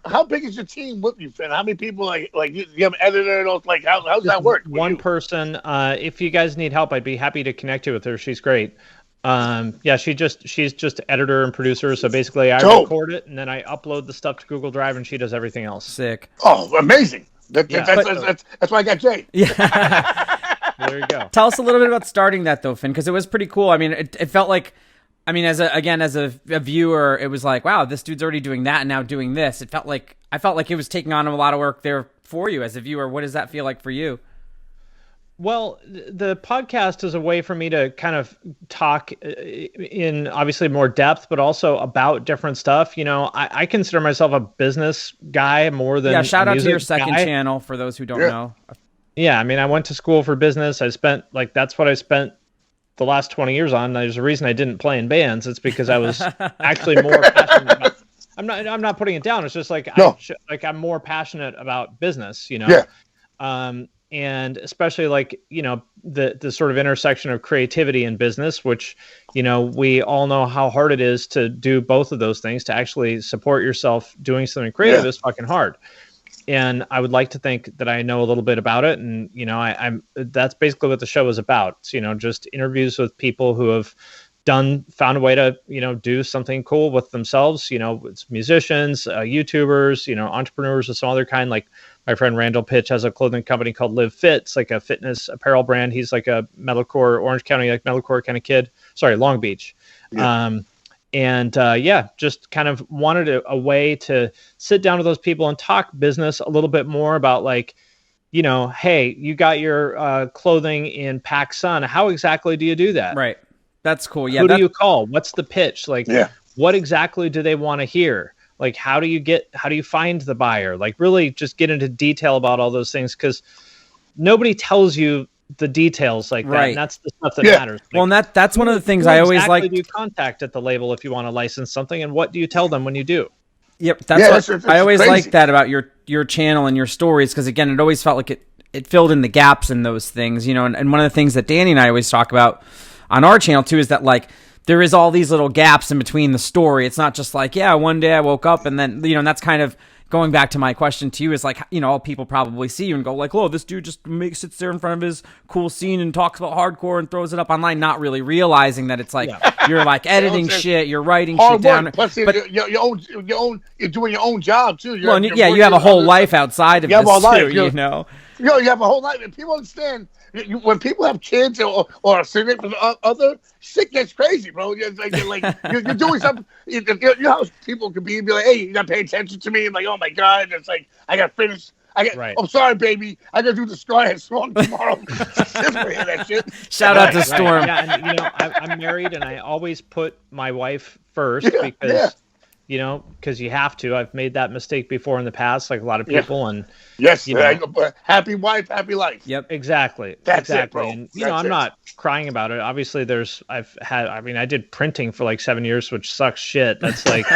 How big is your team with you, Finn? How many people, like you have an editor? And how's that work? One person. If you guys need help, I'd be happy to connect you with her. She's great. She's just editor and producer. So basically, I record it and then I upload the stuff to Google Drive, and she does everything else. Sick. Oh, amazing! That's why I got Jay. Yeah. There you go. Tell us a little bit about starting that though, Finn, because it was pretty cool. I mean, it felt like, I mean, as a viewer, it was like, wow, this dude's already doing that and now doing this. I felt like it was taking on a lot of work there for you as a viewer. What does that feel like for you? Well, the podcast is a way for me to kind of talk in obviously more depth, but also about different stuff. I consider myself a business guy more than shout out to your second guy. channel for those who don't know. Yeah, I mean, I went to school for business. That's what I spent the last 20 years on. There's a reason I didn't play in bands. It's because I was actually more passionate about, I'm not putting it down. It's just like, I'm more passionate about business, Yeah. And especially the sort of intersection of creativity and business, which, we all know how hard it is to do both of those things. To actually support yourself doing something creative is fucking hard. And I would like to think that I know a little bit about it. And, that's basically what the show is about. It's, just interviews with people who have found a way to, do something cool with themselves. It's musicians, YouTubers, entrepreneurs of some other kind. Like my friend Randall Pitch has a clothing company called Live Fit. It's like a fitness apparel brand. He's like a metalcore, Orange County, metalcore kind of kid. Sorry, Long Beach. Yeah. Just kind of wanted a way to sit down with those people and talk business a little bit more about hey, you got your clothing in PacSun. How exactly do you do that? Right. That's cool. Yeah. Who do you call? What's the pitch? What exactly do they want to hear? How do you find the buyer? Really just get into detail about all those things, because nobody tells you the details like that. Right. And that's the stuff that matters. Well, and that's one of the things I always like. Who do you contact at the label if you want to license something, and what do you tell them when you do? Yep. That's I always like that about your channel and your stories, because again, it always felt like it filled in the gaps in those things, and one of the things that Danny and I always talk about on our channel too is that there is all these little gaps in between the story. It's not just one day I woke up and then, that's kind of going back to my question to you is like, people probably see you and go like, "Oh, this dude just sits there in front of his cool scene and talks about hardcore and throws it up online," not really realizing that it's like you're like editing shit, you're writing shit down. Plus, but your own, you're doing your own job too. You have a whole life outside of this too. You have a whole life, and people understand. When people have kids or a significant other, shit gets crazy, bro. You're doing something. You know how people could be like, "Hey, you're not paying attention to me." I'm like, "Oh my god!" It's like I got finished. I'm sorry, baby. I gotta do the Scarhead song tomorrow. That shit. Shout out to Storm. Yeah, and I'm married, and I always put my wife first because. Because you have to. I've made that mistake before in the past, like a lot of people. And happy wife, happy life. Yep, exactly. That's exactly. it, bro. And I'm not crying about it. Obviously, I did printing for like 7 years, which sucks shit. That's like,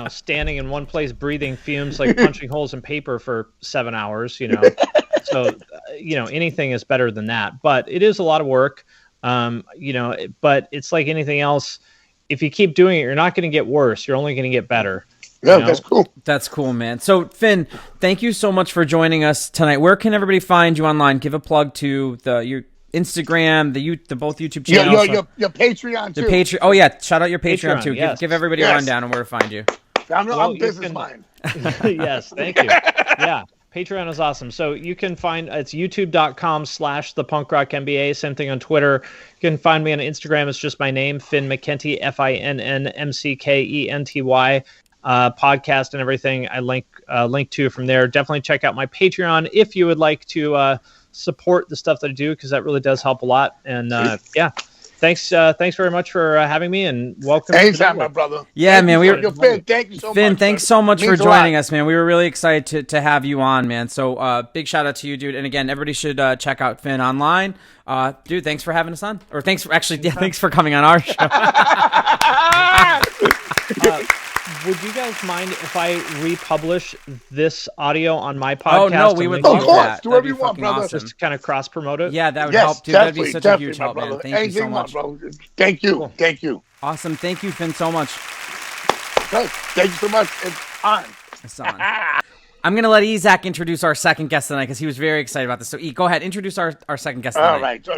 standing in one place, breathing fumes, like punching holes in paper for 7 hours. So anything is better than that. But it is a lot of work. But it's like anything else. If you keep doing it, you're not going to get worse. You're only going to get better. Yeah, that's cool. That's cool, man. So, Finn, thank you so much for joining us tonight. Where can everybody find you online? Give a plug to your Instagram, the both YouTube channels. Your Patreon, too. The Patreon. Oh, yeah. Shout out your Patreon, too. Yes. Give everybody a rundown on where to find you. I'm business mind. Yes, thank you. Yeah. Patreon is awesome. So you can find it's youtube.com/the Punk Rock MBA. Same thing on Twitter. You can find me on Instagram. It's just my name, Finn Mckenty, FINNMCKENTY. Podcast and everything. I link to from there. Definitely check out my Patreon if you would like to support the stuff that I do, because that really does help a lot. And thanks very much for having me, and welcome. Anytime, my brother. Yeah, man. Finn, thank you so much. Finn, thanks so much for joining us, man. We were really excited to have you on, man. So big shout out to you, dude. And again, everybody should check out Finn online. Dude, thanks for having us on. Or thanks for coming on our show. Would you guys mind if I republish this audio on my podcast? Oh, no, we would love that. Do whatever you want, brother. Just to kind of cross-promote it? Yeah, that would help, dude. That'd be such a huge help, man. Thank you so much. Thank you. Cool. Thank you. Awesome. Thank you, Finn, so much. Thank you so much. It's on. I'm going to let Izak introduce our second guest tonight, because he was very excited about this. So, go ahead. Introduce our second guest tonight.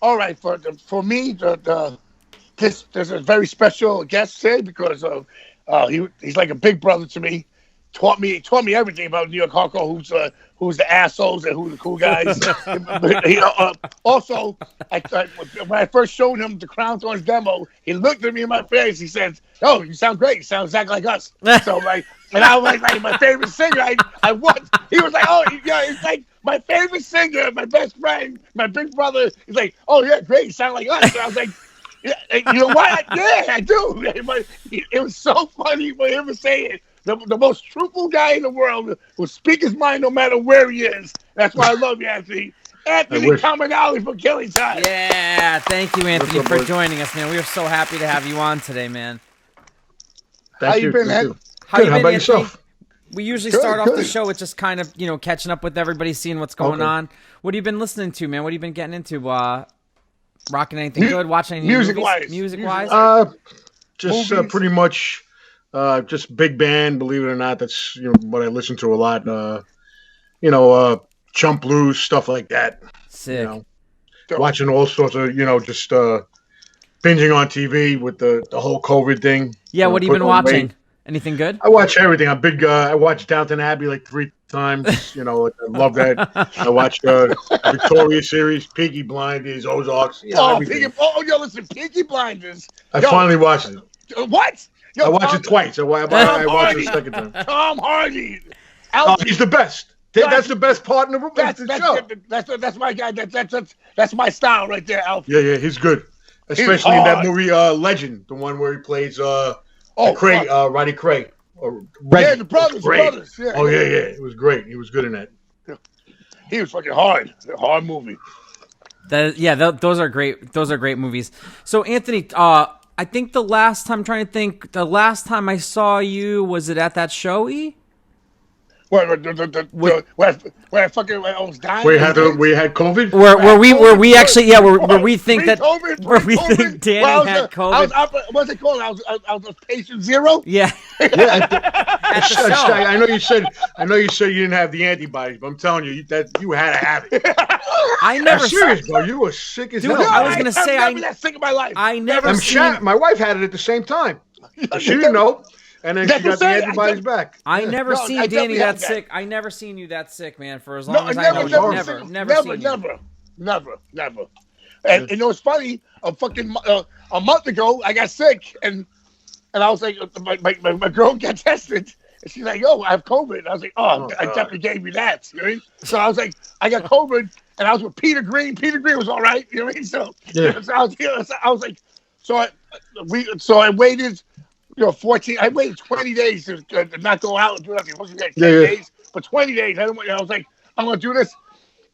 All right. For me, there's a very special guest today, because he's like a big brother to me. Taught me everything about New York hardcore. Who's the assholes and who's the cool guys. Also, when I first showed him the Crown Thorns demo, he looked at me in my face. He said, "Oh, you sound great. You sound exactly like us." So and I was like my favorite singer. I was. He was like, "Oh, yeah, it's like my favorite singer, my best friend, my big brother." He's like, "Oh yeah, great. You sound like us." And I was like, "Yeah, you know what? Yeah, I do." But it was so funny for him to say it. The most truthful guy in the world will speak his mind no matter where he is. That's why I love you, Anthony. Anthony Comunale from Killing Time. Yeah, thank you, Anthony, for joining us, man. We are so happy to have you on today, man. How you been, man? How you been, about yourself? We usually start off the show with just kind of, catching up with everybody, seeing what's going on. What have you been listening to, man? What have you been getting into? Rocking anything good? Watching any music-wise? Music-wise? Just pretty much... just big band, believe it or not. That's what I listen to a lot. Chump blues, stuff like that. Sick. Watching all sorts of just binging on TV with the whole COVID thing. Yeah, what have you been watching? Anything good? I watch everything. I'm big. I watched Downton Abbey like 3 times. I love that. I watched Victoria series, Peaky Blinders, Ozarks. Listen, Peaky Blinders. I finally watched it. What? I watched it twice. I watched it a second time. Tom Hardy. He's the best. That's the best part in the show. That's my guy. That's my style right there, Alf. Yeah, he's good. Especially in that movie, Legend, the one where he plays Craig, Roddy Craig. The brothers. Yeah. Oh yeah, it was great. He was good in that. He was fucking hard. A hard movie. Those are great. Those are great movies. So Anthony, I think the last time I saw you, was it at that show, E? Where I fucking I was dying. Where you had COVID? Where we actually where we think that COVID, where we think Danny had COVID. What's it called? I was patient zero. Yeah. I know you said you didn't have the antibodies, but I'm telling you that you had to have it. I never. I'm serious, bro. You were sick as hell. I was gonna say I've never been that sick in my life. I never. My wife had it at the same time. She didn't know. And then she got the antibodies back. I never seen Danny that sick. I never seen you that sick, man. For as long as I know you, never. And you know it's funny. A month ago, I got sick, and I was like, my girl got tested, and she's like, "Yo, I have COVID." And I was like, "Oh, I definitely gave you that." You know what I mean? So I was like, I got COVID, and I was with Peter Green. Peter Green was all right. You know what I mean? So I was like, so I waited. 14. I waited 20 days to not go out and do nothing. It wasn't like 10 days, but 20 days. I was like, I'm gonna do this.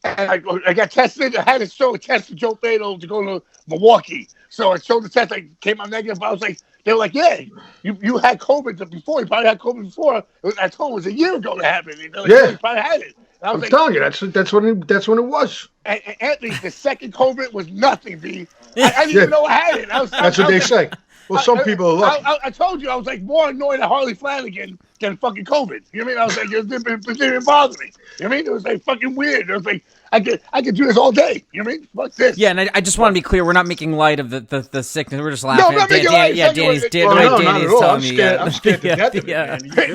And I got tested. I had to show a test to Joe Beto to go to Milwaukee. So I showed the test. I came out negative. I was like, they were like, yeah, you had COVID before. You probably had COVID before. I told them it was a year ago that happened. Like, you probably had it. I'm telling you, that's when it was. And Anthony, the second COVID was nothing, B. I didn't even know I had it. That's what they say. Well, some people are lucky. I told you, I was like more annoyed at Harley Flanagan than fucking COVID. You know what I mean? I was like, it didn't bother me. You know what I mean? It was like fucking weird. It was like, I could do this all day. You know what I mean? Fuck this. Yeah, and I just want to be clear. We're not making light of the sickness. We're just laughing. No, I'm not making light. Danny's telling me. I'm scared to death of it.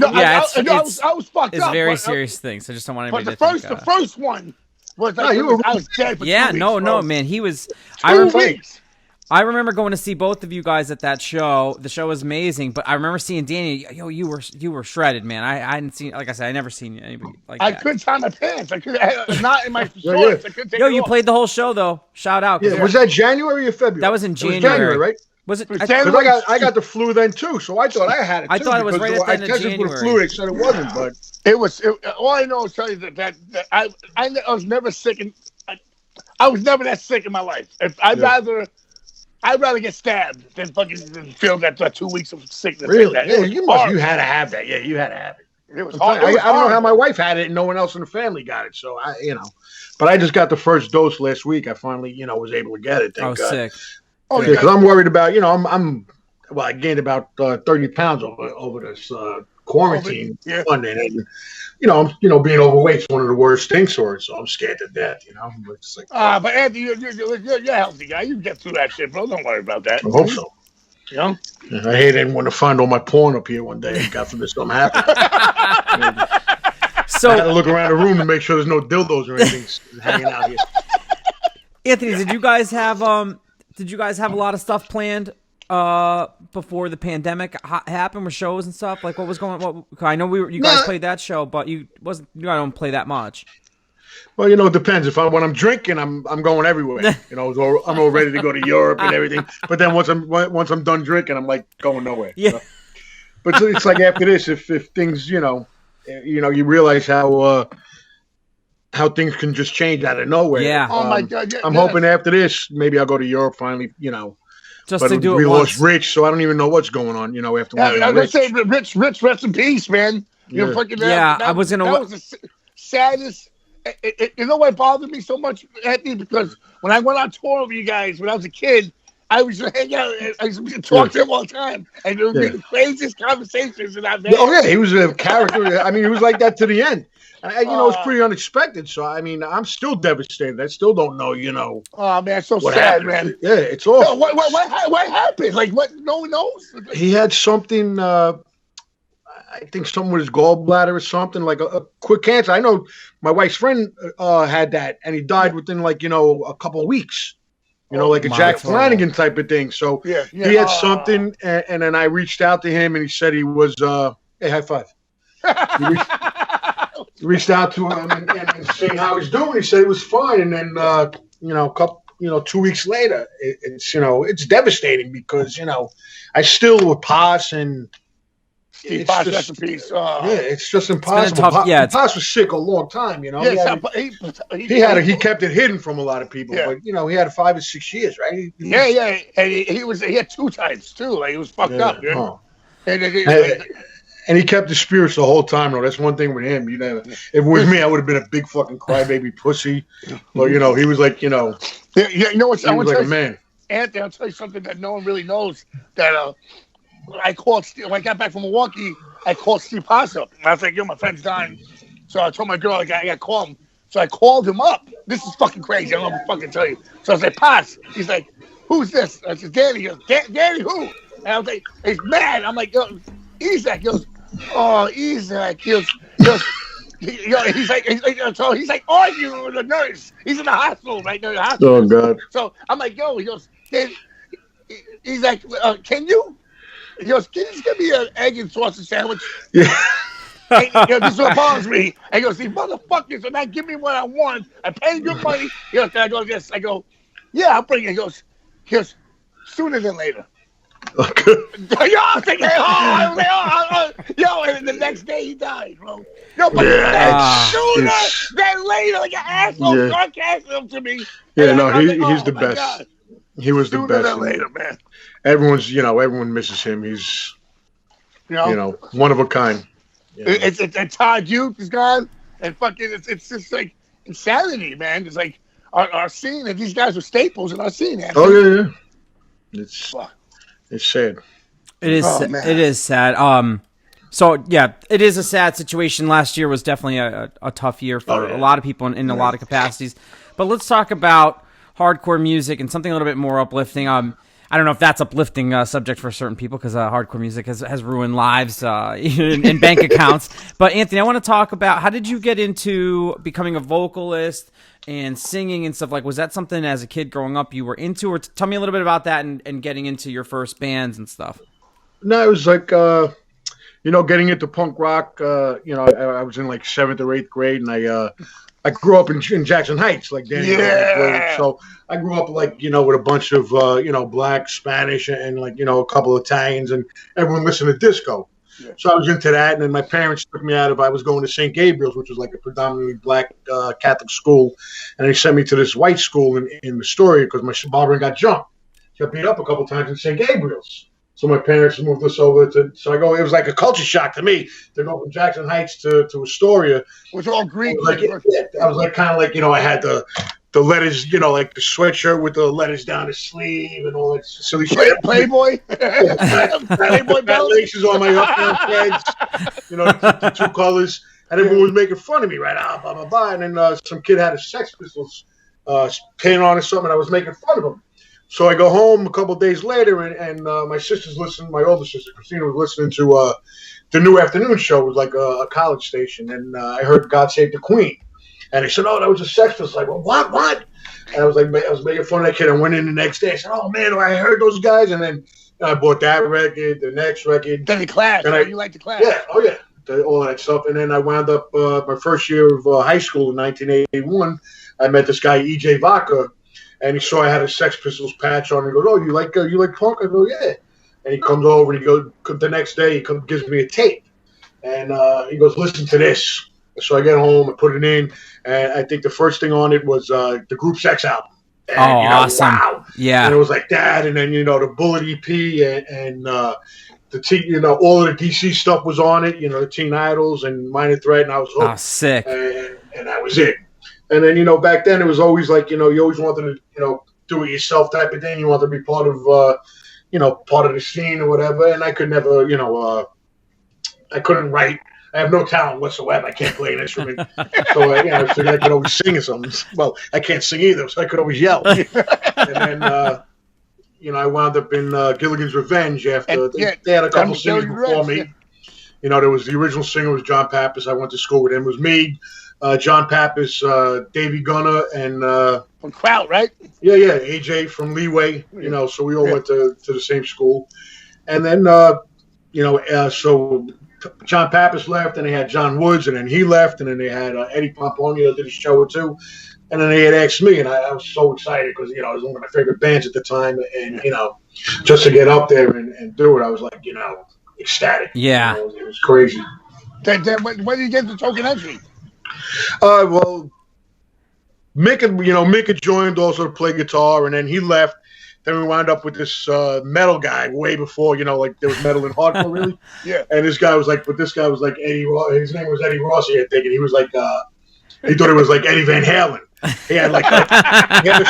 I was fucked up. It's a very serious thing, so just don't want anybody to think. The first one was like, I was dead for 2 weeks, no, man. He was... 2 weeks. I remember going to see both of you guys at that show. The show was amazing, but I remember seeing Danny. Yo, you were shredded, man. I hadn't seen, like I said, I never seen anybody like that. I couldn't tie my pants. I couldn't, not in my shorts. I couldn't take you played the whole show though. Shout out. Yeah, was that January or February? That was in January. It was January, right? Was it? Because I got the flu then too, so I thought I had it. I thought it was right at the end of January. I tested for the flu. They said it wasn't, but it was. All I know is tell you that I was never sick, and I was never that sick in my life. I'd rather get stabbed than fucking feel that 2 weeks of sickness. Really? Like Yeah, you had to have that. Yeah, you had to have it. It was hard. I don't know how my wife had it and no one else in the family got it. So but I just got the first dose last week. I finally, was able to get it. Thank God. Sick. Oh, yeah, because I'm worried about, I gained about 30 pounds over this quarantine funding. And, being overweight is one of the worst things for it. So I'm scared to death, It's like, but Anthony, you're a healthy guy. You can get through that shit, bro. Don't worry about that. I hope so. Yeah, I hate anyone to find all my porn up here one day. God forbid something happens. So I had to look around the room to make sure there's no dildos or anything hanging out here. Anthony, did you guys have a lot of stuff planned before the pandemic happened with shows and stuff? Like what was going on? I know you guys played that show, but you don't play that much. Well, it depends. When I'm drinking, I'm going everywhere. I'm all ready to go to Europe and everything. But then once I'm done drinking, I'm like going nowhere. Yeah. But it's like after this, if things, you realize how things can just change out of nowhere. Yeah. Oh my God. I'm hoping after this, maybe I'll go to Europe finally. Just but to do it we once. lost Rich, so I don't even know what's going on. After I was gonna say, Rich, rest in peace, man. Yeah. I was gonna. That was the saddest. You know what bothered me so much, Anthony? Because when I went on tour with you guys when I was a kid, I was hang out. I used to talk to him all the time, and it would be the craziest conversations that I've had. Oh yeah, he was a character. I mean, he was like that to the end. It was pretty unexpected. So I mean, I'm still devastated. I still don't know. Oh man, so sad, happened. Man. Yeah, it's awful. No, what happened? Like what? No one knows. He had something. I think something with his gallbladder or something, like a quick cancer. I know my wife's friend had that, and he died within a couple of weeks. Like a Jack Flanagan type of thing. So he had something, and then I reached out to him, and he said he was. Hey, high five. He reached out to him and seeing how he's doing. He said it was fine, and then 2 weeks later, it's devastating because I still with Paz and. Steve Paz, rest in peace. It's just impossible. Paz was sick a long time, Yes, he kept it hidden from a lot of people, but he had 5 or 6 years, right? And he had 2 types too. Like he was fucked up. Oh. And he kept his spirits the whole time, though. That's one thing with him. You know, if it was me, I would have been a big fucking crybaby pussy. But, you know, he was like, you know. Yeah, you know what? He was like a man. Anthony, I'll tell you something that no one really knows. That I called Steve, when I got back from Milwaukee, I called Steve Haas up. And I was like, yo, my friend's dying. So I told my girl, like, I got to call him. So I called him up. This is fucking crazy. I don't know what to fucking tell you. So I was like, Haas. He's like, who's this? I said, Danny. He goes, Danny who? And I was like, he's mad. I'm like, yo, Isaac. He goes, oh, Isaac. He's like arguing with a nurse. He's in the hospital right now. Oh, God. So I'm like, yo, he goes, he's like, can you? He goes, can you just give me an egg and sausage sandwich? Yeah. And, you know, this is what bothers me. And he goes, these motherfuckers are not giving me what I want. I pay good money. He goes, I go, yes. I go, yeah, I'll bring it. He goes, sooner than later. Okay. Yo, I was like, yo, and then the next day he died, bro. Yo, but sooner than later, like an asshole sarcasm to me. Yeah, no, he's the best. God. He was the best. Sooner than later, man. Everyone misses him. He's, you know, one of a kind. You know? It's Todd Youth is gone, and fucking, it's just like insanity, man. It's like our scene, and these guys are staples in our scene. Man. Oh yeah. It's sad. It is. It is sad. So yeah, it is a sad situation. Last year was definitely a tough year for a lot of people in a lot of capacities. But let's talk about hardcore music and something a little bit more uplifting. I don't know if that's uplifting subject for certain people because hardcore music has ruined lives and bank accounts. But Anthony, I want to talk about how did you get into becoming a vocalist and singing and stuff? Like, was that something as a kid growing up you were into, or tell me a little bit about that and getting into your first bands and stuff? No, it was like, getting into punk rock. I was in like 7th or 8th grade, and I grew up in Jackson Heights, like Danny. Yeah. So I grew up like, with a bunch of, black, Spanish, and like, a couple of Italians, and everyone listened to disco. Yeah. So I was into that, and then my parents took me out I was going to St. Gabriel's, which was like a predominantly black Catholic school, and they sent me to this white school in Astoria because my barber got jumped. She got beat up a couple times in St. Gabriel's. So my parents moved us over to. So it was like a culture shock to me to go from Jackson Heights to Astoria. Which all Greek. I was like kind of like I had the letters, like the sweatshirt with the letters down the sleeve and all that silly shit. Playboy. Playboy belt laces on my up down heads. The two colors, and everyone was making fun of me, right? Blah blah blah. And then some kid had a Sex Pistols pin on or something. And I was making fun of him. So I go home a couple of days later, and my sister's listening. My older sister, Christina, was listening to the new afternoon show. It was like a college station, and I heard "God Save the Queen," and they said, "Oh, that was a Sex Pistols." Like, well, what? And I was making fun of that kid. I went in the next day. I said, "Oh man, I heard those guys," and then I bought that record, the next record. Then the Clash. And you like the Clash? Yeah. Oh yeah. All that stuff. And then I wound up my first year of high school in 1981. I met this guy E.J. Vaca. And he saw I had a Sex Pistols patch on. And he goes, "Oh, you like punk?" I go, "Yeah." And he comes over and he goes the next day. He gives me a tape, and he goes, "Listen to this." So I get home, I put it in, and I think the first thing on it was the Group Sex album. And, awesome! Wow. Yeah. And it was like that, and then the Bullet EP and the all of the DC stuff was on it. The Teen Idols and Minor Threat, and I was hooked. Oh, sick! And that was it. And then, back then it was always like, you always wanted to, do it yourself type of thing. You wanted to be part of, part of the scene or whatever. And I could never, I couldn't write. I have no talent whatsoever. I can't play an instrument. So, I figured I could always sing or something. Well, I can't sing either, so I could always yell. And then, I wound up in Gilligan's Revenge after they had a couple singers before me. There was the original singer was John Pappas. I went to school with him. It was me. John Pappas, Davey Gunner, and from Kraut, right? Yeah, AJ from Leeway. So we all went to the same school, and then so John Pappas left, and they had John Woods, and then he left, and then they had Eddie Pomponio did a show or two, and then they had asked me, and I was so excited because it was one of my favorite bands at the time, and just to get up there and do it, I was like ecstatic. Yeah, it was crazy. Then when did you get the token entry? Well, Mick had joined also to play guitar, and then he left. Then we wound up with this metal guy way before, like there was metal in hardcore, really. Yeah. And this guy was like Eddie. His name was Eddie Rossi, I think, and he was like, he thought it was like Eddie Van Halen. He had like, this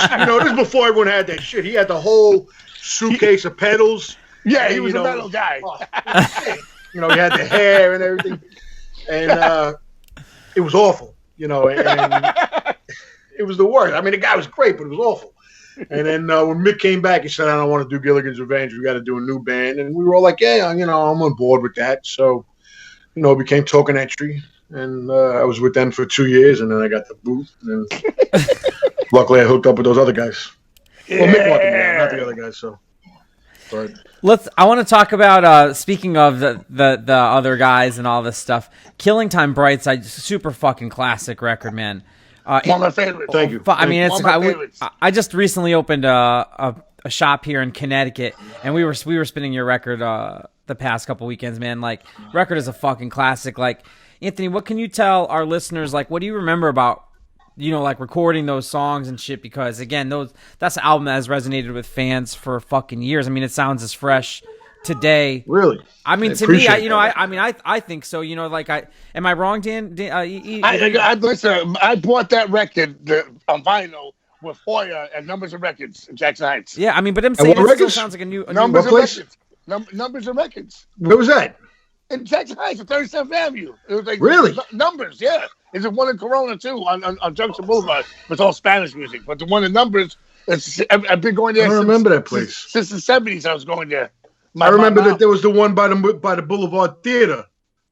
is before everyone had that shit. He had the whole suitcase of pedals. Yeah, he was a metal guy. He had the hair and everything, and it was awful, and it was the worst. I mean, the guy was great, but it was awful. And then when Mick came back, he said, "I don't want to do Gilligan's Revenge. We got to do a new band." And we were all like, "Yeah, I'm on board with that." So, it became Token Entry, and I was with them for 2 years, and then I got the boot. And luckily, I hooked up with those other guys. Yeah. Well, Mick wanted me, not the other guys. So, but I want to talk about speaking of the other guys and all this stuff. Killing Time Brightside, super fucking classic record, man. One of my favorites. Thank you. I mean, One of my favorites. I just recently opened a shop here in Connecticut, and we were spinning your record the past couple weekends, man. Like, record is a fucking classic. Like, Anthony, what can you tell our listeners? Like, what do you remember about like recording those songs and shit? Because again, that's an album that has resonated with fans for fucking years. I mean, it sounds as fresh today. Really? I mean, to me, I think so. Am I wrong, Dan? Listen, I bought that record on vinyl with Hoya and Numbers of Records in Jackson Heights. Yeah, I mean, but I'm saying it still sounds like a new Numbers of place? Records. Numbers of Records. Where was that? In Jackson Heights, at 37th Avenue. It was like really Numbers. Yeah, there's one in Corona too on Junction Boulevard. It's all Spanish music, but the one in Numbers, I've been going there. I don't remember that place since the '70s. I was going there. I remember that there was the one by the Boulevard Theater.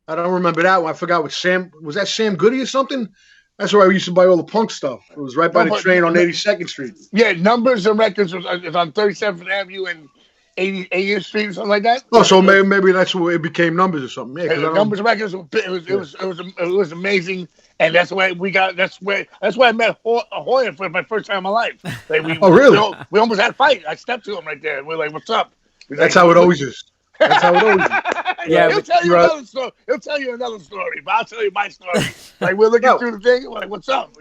I don't remember that one. I forgot what was that Sam Goody or something? That's where I used to buy all the punk stuff. It was right by the train on 82nd Street. Yeah, Numbers and Records is on 37th Avenue and 80th Street or something like that. Oh, so maybe that's where it became Numbers or something. Yeah, Numbers and Records. It was amazing, and that's why I met Hoya for my first time in my life. Like really? We almost had a fight. I stepped to him right there. We're like, "What's up?" That's how it always is. That's how it always is. Yeah, he'll tell you another story. He'll tell you another story, but I'll tell you my story. Like, we're looking through the thing. We're like, "What's up?"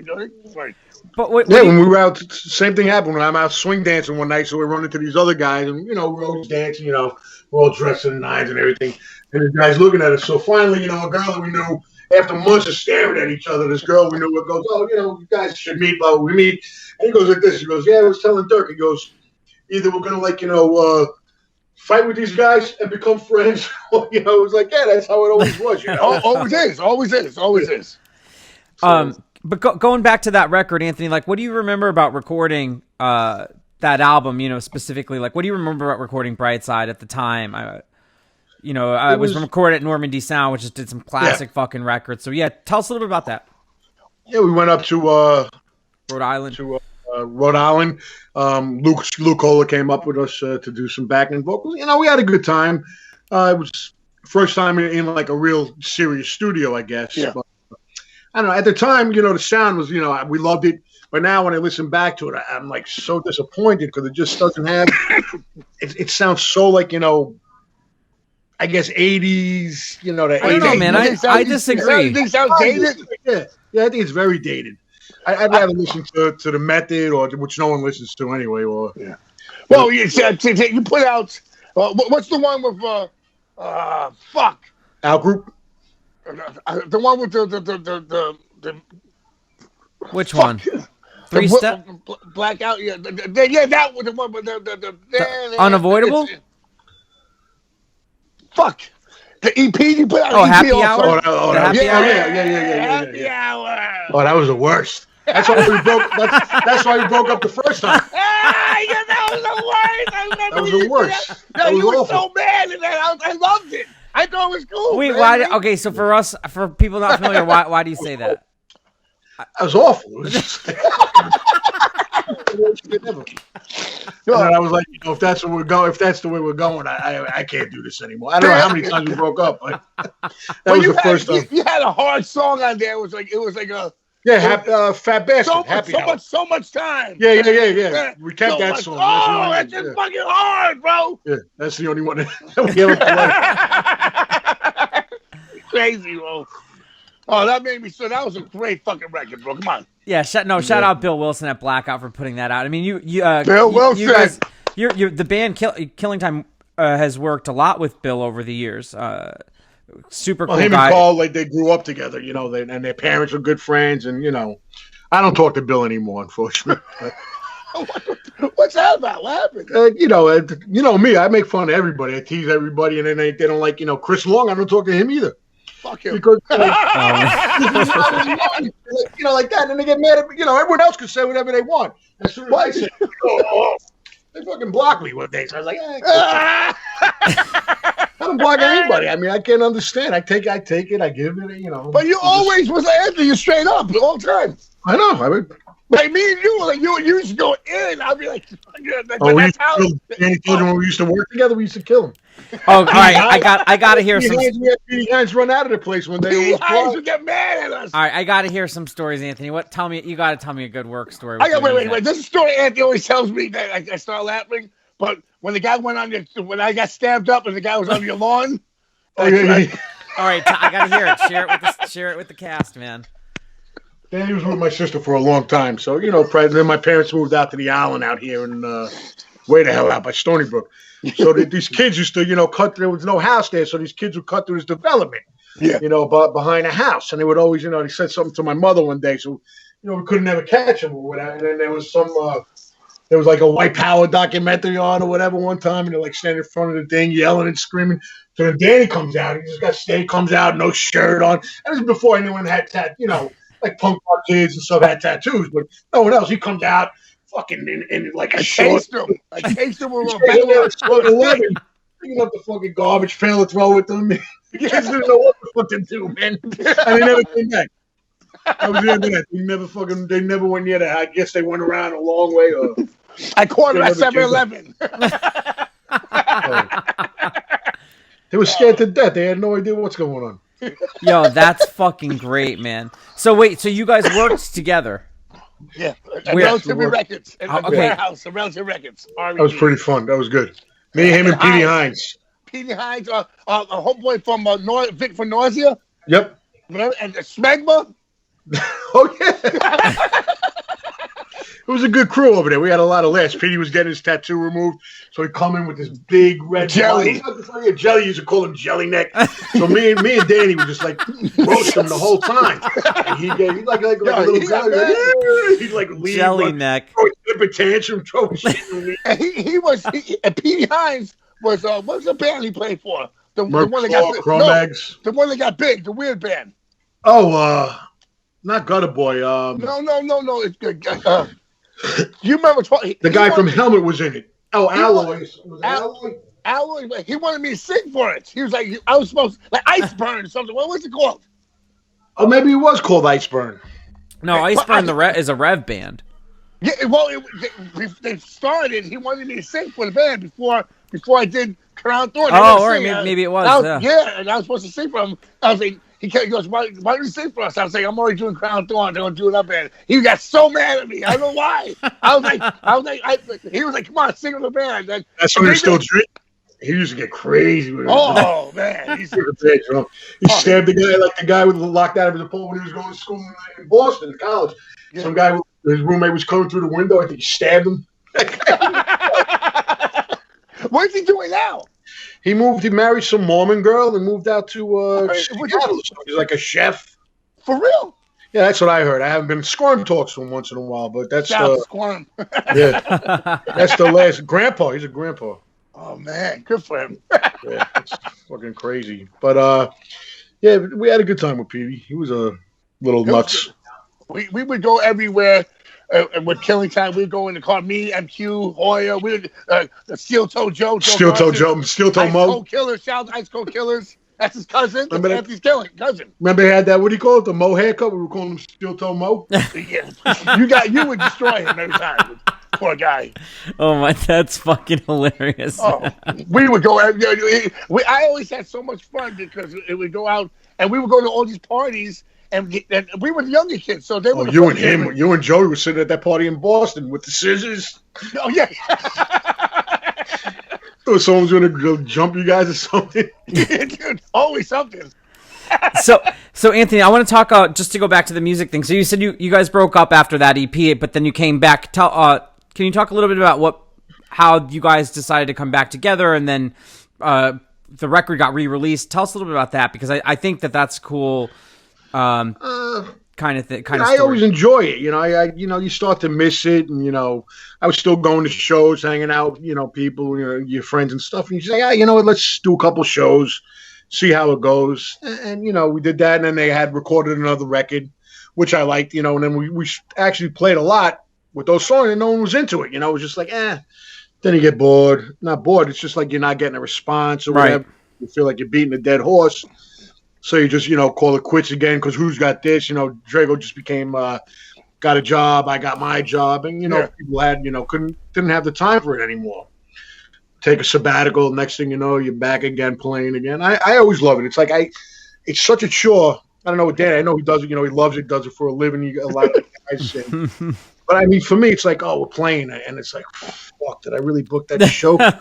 Right. But when we were out, same thing happened when I'm out swing dancing one night. So we run into these other guys, and we're always dancing. We're all dressed in nines and everything. And the guys looking at us. So finally, a girl that we knew after months of staring at each other, this girl we knew goes, "Oh, you guys should meet." But we meet, and he goes like this. He goes, "Yeah, I was telling Dirk." He goes, "Either we're gonna fight with these guys and become friends." It was like, yeah, that's how it always was. Always is. But going back to that record, Anthony, like, what do you remember about recording that album? Specifically, like, what do you remember about recording Brightside at the time? I was recorded at Normandy Sound, which just did some classic fucking records. So yeah, tell us a little bit about that. Yeah, we went up to Rhode Island. Rhode Island. Luke Kohler came up with us to do some backing vocals. We had a good time. It was first time in like a real serious studio, I guess. Yeah. But, I don't know. At the time, the sound was, we loved it. But now when I listen back to it, I'm like so disappointed because it just doesn't have. It sounds so like I guess 80s. The 80s. I don't know, man. I disagree. You think it sounds dated? Yeah, I think it's very dated. I'd rather listen to the Method, or which no one listens to anyway. Or Well, you put out. What's the one with fuck? Out Group. The one with the which one? Three Step? Blackout. Yeah, that was the one with the Unavoidable. Fuck. The EP you put out. Oh, EP Happy also. Hour. Yeah. Happy Hour. Oh, that was the worst. That's why we broke. That's why we broke up the first time. That was the worst. I remember that was the worst. No, you were so mad at that. I loved it. I thought it was cool. Wait, man. why? Okay, so for people not familiar, why do you say that? That was awful. It was just, and I was like, if that's where we're going, if that's the way we're going, I can't do this anymore. I don't know how many times we broke up. But that was the first time. You had a hard song on there. It was like a. Yeah, Fat Bastard. So much time. Yeah. We kept that song. That's just fucking hard, bro. Yeah, that's the only one that we ever played. Crazy, bro. Oh, that made me so. That was a great fucking record, bro. Come on. Yeah, shout out Bill Wilson at Blackout for putting that out. I mean, Bill Wilson. you're the band Killing Time has worked a lot with Bill over the years. Super cool him guy. and Carl, like they grew up together, you know, and their parents were good friends, and you know, I don't talk to Bill anymore, unfortunately. What's that about? What happened? You know me. I make fun of everybody. I tease everybody, and then they don't like, you know, Chris Long. I don't talk to him either. Fuck him. Because, you know, like that, and they get mad at me. You know, everyone else can say whatever they want. As soon as I say, they fucking block me one day. So I was like, I don't block anybody. I mean, I can't understand. I take it. I give it. You know. But you always was Anthony. You straight up the whole time. I know. I mean. Like me and you, like you used to go in. I'd be like, Danny told you when we used to work together, we used to kill him. Oh, all right. I gotta hear some. We had Petey Hines run out of the place one day. Petey Hines would get mad at us. All right, I gotta hear some stories, Anthony. You gotta tell me a good work story. Wait. This is a story Anthony always tells me that I start laughing. But when the guy when I got stabbed up and the guy was on your lawn. All right, I gotta hear it. Share it with the cast, man. Danny was with my sister for a long time, so you know. Then my parents moved out to the island out here, and way the hell out by Stony Brook. So these kids used to, you know, cut. There was no house there, so these kids would cut through his development. Yeah. You know, behind a house, and they would always, you know, they said something to my mother one day, so you know we couldn't ever catch them or whatever. And then there was there was like a white power documentary on or whatever one time, and they're like standing in front of the thing, yelling and screaming. So then Danny comes out. He just got comes out, no shirt on. And this is before anyone had you know. Like punk rock kids and stuff had tattoos, but no one else. He comes out fucking in like a short. I chased him with a picking up the fucking garbage pail to throw with them. Kids didn't know what the fuck to do, man. And they never came back. That was the end of that. They never went near that. I guess they went around a long way. Or I caught him at 7-Eleven. They were scared to death. They had no idea what's going on. Yo, that's fucking great, man. So wait, so you guys worked together? Yeah, Relative Records. At Okay. warehouse, Relative Records. That was pretty fun. That was good. Me, him, and Petey Hines. Petey Hines, a homeboy from Vic for Nausea. Yep. And Smegma. Oh yeah. It was a good crew over there. We had a lot of laughs. Petey was getting his tattoo removed, so he'd come in with this big red jelly. Jelly, used to call him Jelly Neck. So me and Danny were just like roast him the whole time. And he'd like a little jelly. He'd like leave, Jelly Neck. Throw a tantrum, throw shit. And and Petey Hines was what was the band he played for? The one that got big. Cro-Mags. The one that got big, the weird band. Oh, not Gutter Boy. No. It's good. You remember the guy from Helmet was in it. Oh, Alloy. Alloy. He wanted me to sing for it. He was like, I was supposed to, like Iceburn or something. What was it called? Oh, maybe it was called Iceburn. No, Iceburn is a Rev band. Yeah, well, they started. He wanted me to sing for the band before I did Crown Thorn. Oh, all right, maybe it was. Yeah, and I was supposed to sing for him. I was like, he goes, why don't you sing for us? I was like, I'm already doing Crown Thorn. They're going to do it up band. He got so mad at me. I don't know why. I was like, he was like, come on, sing with the band. That's when he was still drinking. He used to get crazy with it. Oh, man. He stabbed the guy was locked out of his apartment when he was going to school in Boston, college. Yeah. Some guy, his roommate was coming through the window. I think he stabbed him. What's he doing now? He married some Mormon girl and moved out to Seattle. He's like a chef. For real? Yeah, that's what I heard. I haven't been Squirm talks from once in a while, but that's Squirm. Yeah, that's the last grandpa. He's a grandpa. Oh man, good for him. Yeah, it's fucking crazy. But yeah, we had a good time with Petey. He was a little nuts. We would go everywhere. With Killing Time, we'd go in the car. Me, MQ, Hoya, we Steel Toe Joe, Steel Toe Mo. Killers, shout out Ice Cold Killers. That's his cousin. That's Anthony's cousin. Remember he had that, what do you call it? The Mo haircut? We were calling him Steel Toe Mo. Yeah. You would destroy him every time. Poor guy. Oh my, that's fucking hilarious. Oh, we would go. I always had so much fun because it would go out and we would go to all these parties. And we were the younger kids, so they were. You and Joey were sitting at that party in Boston with the scissors. Oh yeah. Or someone's going to jump you guys or something. Dude, always something. So Anthony, I want to talk just to go back to the music thing. So you said you guys broke up after that EP, but then you came back. Can you talk a little bit about how you guys decided to come back together, and then the record got re-released. Tell us a little bit about that, because I think that's cool. Kind of thing. I always enjoy it. You start to miss it, and I was still going to shows, hanging out, people, your friends and stuff, and you say, yeah, what, let's do a couple shows, see how it goes, and we did that, and then they had recorded another record, which I liked, and then we actually played a lot with those songs, and no one was into it. It was just like, Then you get bored. Not bored. It's just like you're not getting a response or whatever. You feel like you're beating a dead horse. So you just, call it quits again, because who's got this? Drago just became, got a job. I got my job. And, people had, didn't have the time for it anymore. Take a sabbatical. Next thing you know, you're back again, playing again. I always love it. It's like, it's such a chore. I don't know what Dan, I know he does it, he loves it, does it for a living. You got a lot of guys in. But I mean, for me, it's like, we're playing, and it's like, fuck, did I really book that show? I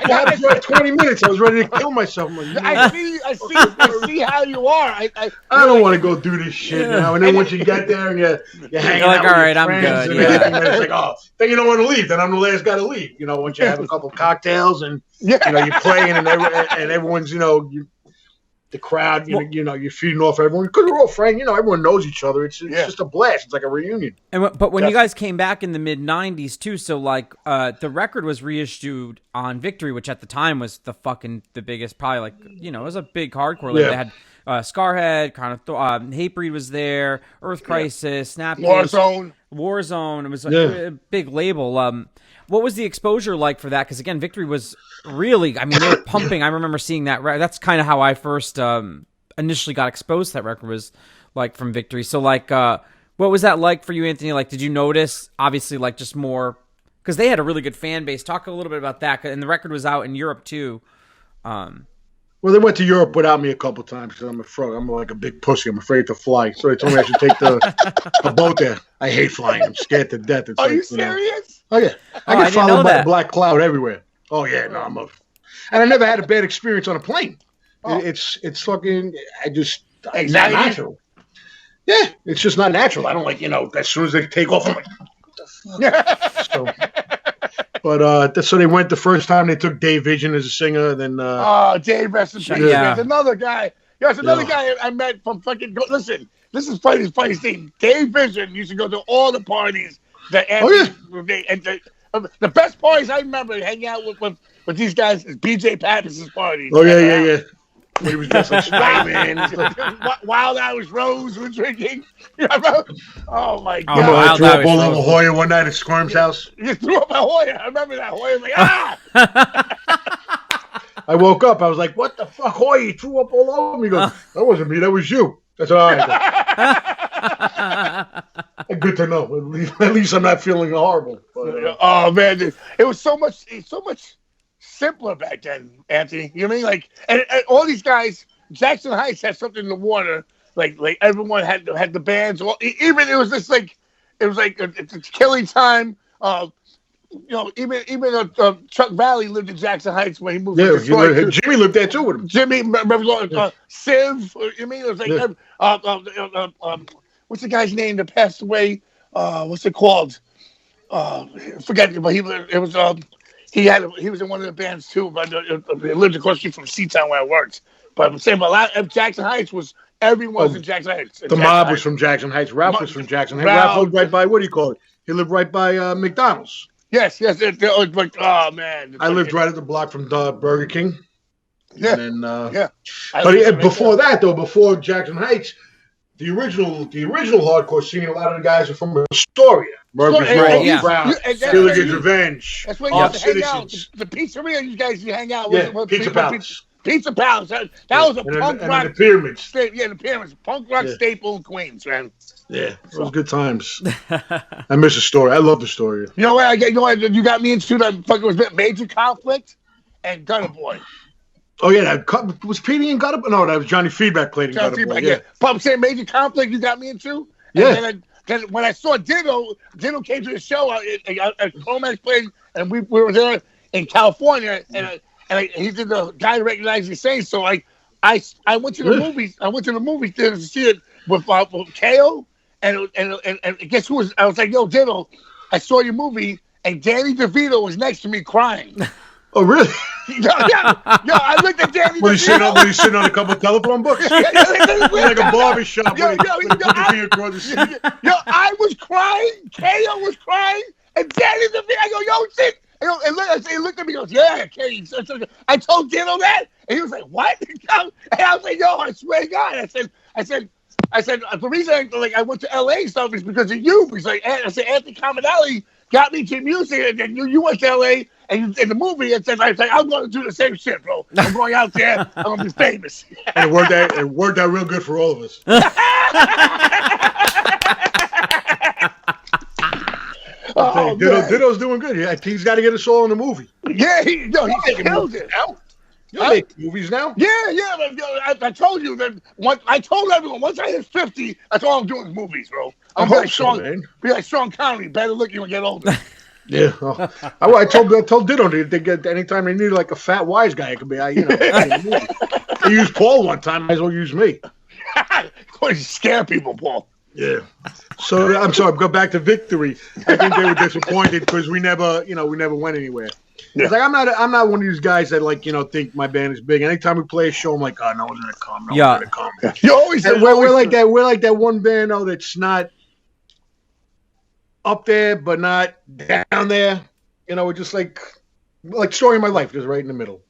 had like 20 minutes. I was ready to kill myself. I'm like, I see how you are. I don't want to go do this shit now. And then once you get there and you're hanging out with all right, your I'm friends, good. And it's like, then you don't want to leave. Then I'm the last guy to leave. Once you have a couple cocktails and you're playing, and everyone's, the crowd, you're feeding off everyone, because we're all friends. Everyone knows each other. It's just a blast. It's like a reunion. But when you guys came back in the mid '90s too, so like the record was reissued on Victory, which at the time was the biggest, probably like it was a big hardcore label. They had Scarhead, kind of Hatebreed was there, Earth Crisis, Snap, Warzone. It was like a big label. What was the exposure like for that? Because again, Victory was really, they were pumping. I remember seeing that. That's kind of how I first initially got exposed to that record, was like from Victory. So like, what was that like for you, Anthony? Like, did you notice, obviously, like just more, because they had a really good fan base. Talk a little bit about that. And the record was out in Europe too. Well, they went to Europe without me a couple of times, because I'm like a big pussy. I'm afraid to fly. So they told me I should take the boat there. I hate flying. I'm scared to death. Are you serious? Oh, yeah. I get followed by a black cloud everywhere. Oh, yeah. No, and I never had a bad experience on a plane. Oh. It's fucking, it's not natural. Yeah, it's just not natural. I don't like, as soon as they take off, I'm like, what the fuck? But so they went the first time. They took Dave Vision as a singer. Then Dave, rest in peace. There's another guy. There's another guy I met from fucking. Listen, this is funny thing. Dave Vision used to go to all the parties that. The best parties I remember hanging out with these guys is BJ Pappas' parties. Oh yeah. When he was just like Spider-Man. Wild Irish Rose was drinking. Oh my God! I threw up all over Hoya one night at Squirm's house. You threw up at Hoya. I remember that. Hoya was like, I woke up. I was like, "What the fuck, Hoya? You threw up all over me." He goes, "That wasn't me. That was you." That's all right. Good to know. At least I'm not feeling horrible. But, oh man, it was so much simpler back then, Anthony. You know what I mean? Like, and all these guys, Jackson Heights had something in the water. Like everyone had the bands. Even it was just like, it's Killing Time. Even Chuck Valley lived in Jackson Heights when he moved to Detroit. Jimmy lived there too with him. Jimmy, Civ. You mean it was like what's the guy's name that passed away? What's it called? Forget it. But he was in one of the bands too. But he lived across the street from Seatown where I worked. But I'm saying, a lot of Jackson Heights was. Everyone was in Jackson Heights. The mob was from Jackson Heights. Ralph was from Jackson Heights. Ralph lived right by, what do you call it? He lived right by McDonald's. Yes. Oh, man. I lived right at the block from Burger King. Yeah. And then, But before that, though, before Jackson Heights, the original hardcore scene, a lot of the guys are from Astoria. Murphy's Row, Brown, Gilligan's Revenge. That's where you used to hang out. The pizzeria you guys hang out with. Yeah, Pizza Palace. Pizza Palace. That was a punk rock. And the Pyramids. The Pyramids. Punk rock staple in Queens, man. Yeah, it was good times. I miss Astoria. I love Astoria. You know what? You got me into that fucking was Major Conflict and Gutter Boy. Oh yeah, was Petey in Gutter Boy? No, that was Johnny Feedback played in Gutter Boy. Yeah. But I'm saying Major Conflict. You got me into. And then when I saw Ditto came to the show. Comax played, and we were there in California, and he did the guy recognized me saying so. I went to the movies. I went to the movie theater to see it with KO, and guess who was? I was like, yo, Ditto, I saw your movie, and Danny DeVito was next to me crying. Oh, really? Yo, I looked at Danny Was he DeVito. sitting on a couple of telephone books? Like a barbershop. I was crying. KO was crying. And Danny DeVito, I go, yo, shit. And he looked at me and goes, yeah, Kay. I told Dino that. And he was like, what? And I was like, yo, I swear to God. I said, the reason I went to LA and stuff is because of you. Because I said, Anthony Comunale got me to music, and then you went to LA and in the movie, and said, I'm going to do the same shit, bro. I'm going out there. I'm going to be famous. And it worked out real good for all of us. Ditto's doing good. Yeah, he's got to get us all in the movie. Yeah, he killed it. You make movies now? Yeah. I told you that. I told everyone once I hit 50, that's all I'm doing is movies, bro. I'm like Sean Connery, better looking when you get older. Yeah, I told Ditto they get anytime they needed like a fat wise guy, it could be They used Paul one time, might as well use me. You scare people, Paul. Yeah. So I'm sorry. Go back to Victory. I think they were disappointed because we never went anywhere. Yeah. It's like I'm not one of these guys that think my band is big. Anytime we play a show, I'm like, oh, no one's gonna come. No one's gonna come. You always we're like that. We're like that one band that's not up there, but not down there. We're just like Story of My Life, just right in the middle.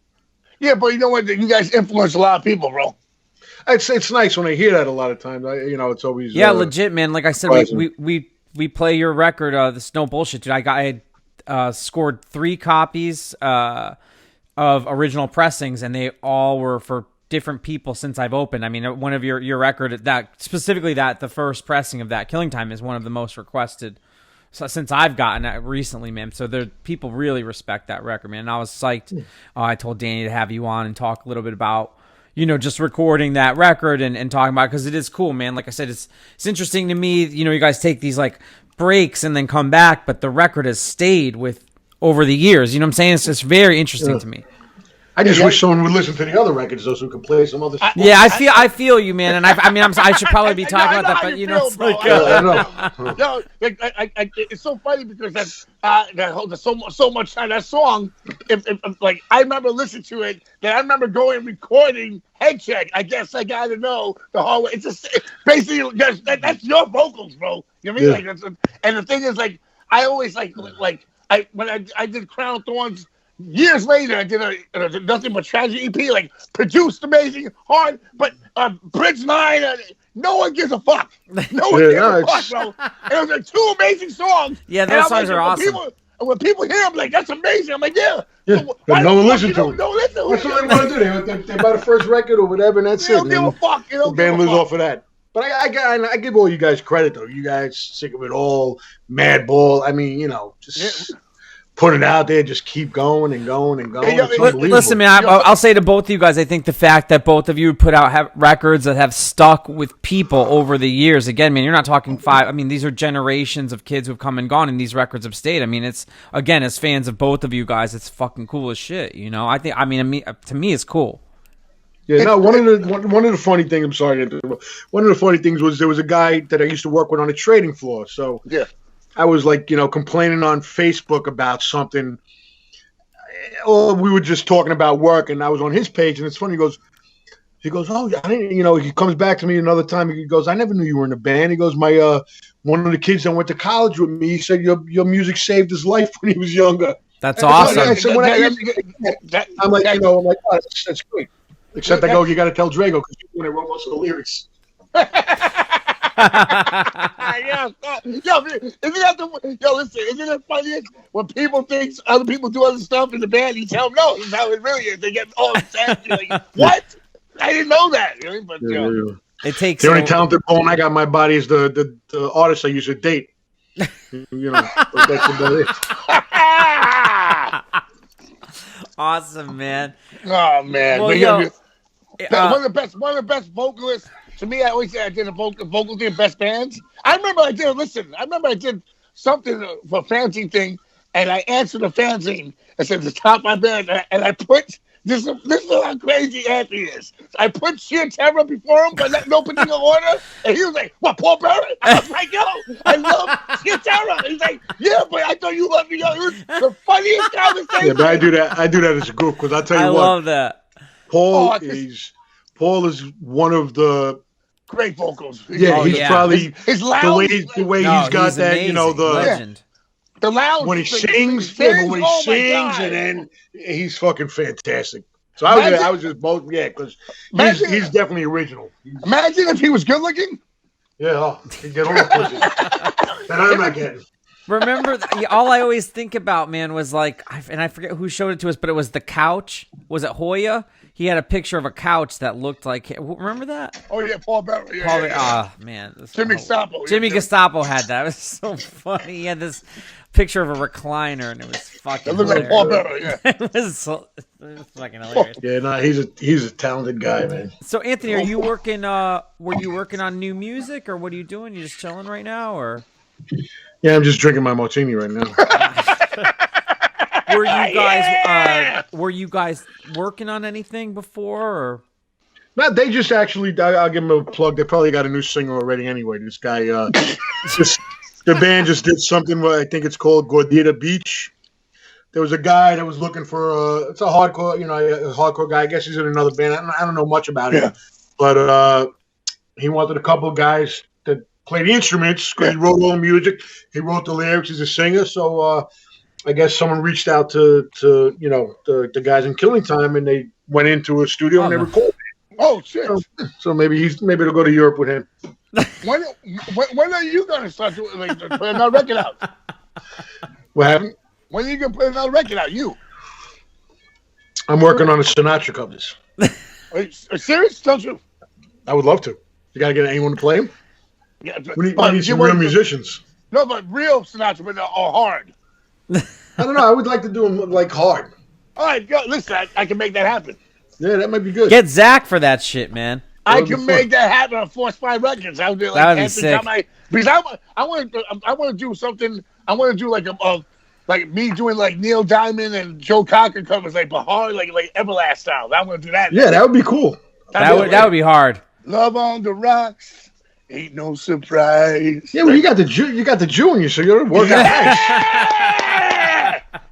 Yeah, but you know what? You guys influence a lot of people, bro. It's nice when I hear that a lot of times. It's always legit, man. Like I said, we play your record. This no bullshit, dude. I scored 3 copies of original pressings, and they all were for different people since I've opened. I mean, one of your record the first pressing of that Killing Time is one of the most requested since I've gotten it recently, man. So people really respect that record, man. And I was psyched. I told Danny to have you on and talk a little bit about just recording that record and talking about it, because it is cool, man. Like I said, it's interesting to me. You guys take these breaks and then come back, but the record has stayed with over the years. You know what I'm saying? It's very interesting to me. I just wish someone would listen to the other records, though, so we could play some other stuff. Yeah, I feel you, man, and I should probably be talking about that, but it's so funny because there's so much time that song. If I remember listening to it, that I remember going and recording Head Check. I guess I got to know the whole way. It's just basically that's your vocals, bro. You know what I mean? And the thing is, I always when I did Crown of Thorns. Years later, I did a Nothing But Tragedy EP, produced amazing, hard, but Bridge 9, no one gives a fuck. No one gives a fuck, bro. And it was 2 amazing songs. Yeah, those songs are awesome. When people hear them, that's amazing. I'm like, yeah. But no one listens to them. No one listens to them. That's what they want to do. They buy the first record or whatever, and that's it. They don't give a fuck. The band lives off of that. But I give all you guys credit, though. You guys sick of it all, Madball. I mean, just... Put it out there, just keep going and going and going. Listen, man, I'll say to both of you guys, I think the fact that both of you put out records that have stuck with people over the years. Again, man, you're not talking 5. I mean, these are generations of kids who've come and gone, and these records have stayed. I mean, it's again, as fans of both of you guys, it's fucking cool as shit. To me, it's cool. Yeah, no. One of the funny things. I'm sorry. One of the funny things was there was a guy that I used to work with on a trading floor. So yeah. I was complaining on Facebook about something. Or we were just talking about work, and I was on his page, and it's funny. He goes, oh, I didn't, he comes back to me another time. He goes, I never knew you were in a band. He goes, my one of the kids that went to college with me, he said your music saved his life when he was younger. That's awesome. I'm like, oh, that's great. Except I go, you got to tell Drago because you're the one that wrote most of the lyrics. Isn't it funny when people think other people do other stuff in the band? You tell them no, this is how it really is. They get all upset. What? I didn't know that. But it takes the only talented bone I got in my body is the artist I used to date. That's about it. Awesome, man. Oh man, well, one of the best vocalists. To me, I always say I did a vocal thing, best bands. I remember I did something for a fanzine thing, and I answered the fanzine. I said, the top of my band, and I put This is how crazy Anthony is. I put sheer terror before him, but no particular order, and he was like, "What, Paul Bearer?" I was like, "Yo, I love sheer terror." He's like, "Yeah, but I thought you loved me." Yo, it was the funniest conversation. Yeah, but I do that as a group because I'll tell you I what. love that. Paul is one of the great vocals. He's probably his loud, the way he's got that, amazing. the legend. The loud when he sings, but when he sings, and then he's fucking fantastic. So I was just both, because he's definitely original. Imagine if he was good looking. Yeah, he'd get all the pussy. That I'm not getting. Remember, all I always think about, man, was like, and I forget who showed it to us, but it was the couch. Was it Hoya? He had a picture of a couch that looked like. Remember that? Oh yeah, Paul Bearer. Man, Jimmy Gestapo. Jimmy Gestapo had that. It was so funny. He had this picture of a recliner, and it was fucking. It looked like Paul Bearer. Yeah, it was fucking hilarious. Yeah, no, he's a talented guy, man. So Anthony, are you working? Were you working on new music, or what are you doing? You just chilling right now, or? Yeah, I'm just drinking my martini right now. Were you guys working on anything before? Or? No, they just actually. I'll give them a plug. They probably got a new singer already. Anyway, this guy, the band just did something. I think it's called Gordita Beach. There was a guy that was looking for it's a hardcore, a hardcore guy. I guess he's in another band. I don't know much about it, but he wanted a couple of guys that play the instruments because he wrote all the music. He wrote the lyrics. He's a singer, so. I guess someone reached out to the guys in Killing Time, and they went into a studio and they recorded. Oh shit! So maybe they'll go to Europe with him. When are you gonna start doing put another record out? What happened? When are you gonna put another record out? I'm working on a Sinatra covers. Are you serious? Don't you? I would love to. You gotta get anyone to play him. Yeah, we need some real musicians. No, but real Sinatra, but hard. I don't know. I would like to do them like hard. All right, listen, I can make that happen. Yeah, that might be good. Get Zach for that shit, man. I can make that happen on Force 5 Records. I would do that would be sick. Because I want to do something. I want to do like me doing like Neil Diamond and Joe Cocker covers, but hard, like Everlast style. I want to do that. Yeah, that would be cool. That would be hard. Love on the Rocks. Ain't no surprise. Yeah, well, you got the Jew in you, so you're working.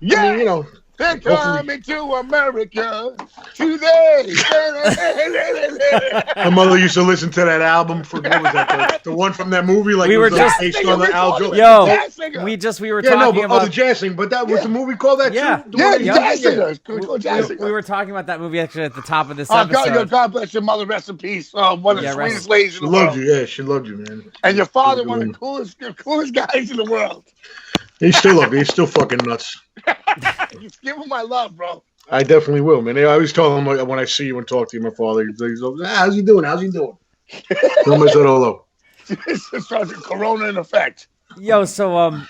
Yeah, I mean, they're coming to America today. My mother used to listen to that album for what was that? The one from that movie, like we were just based on the Al Joe. We were talking about the jazz singer, but that was the movie called that. Yeah, jazz singer. We were talking about that movie actually at the top of this episode. God bless your mother, rest in peace. One of the sweetest ladies in the world. She loved you, man. And your father, one of the coolest guys in the world. He still love me. He's still fucking nuts. Just give him my love, bro. I definitely will, man. I always tell him when I see you and talk to you, my father, he's like, how's he doing? Tell him I said hello. It's Corona in effect. Yo, so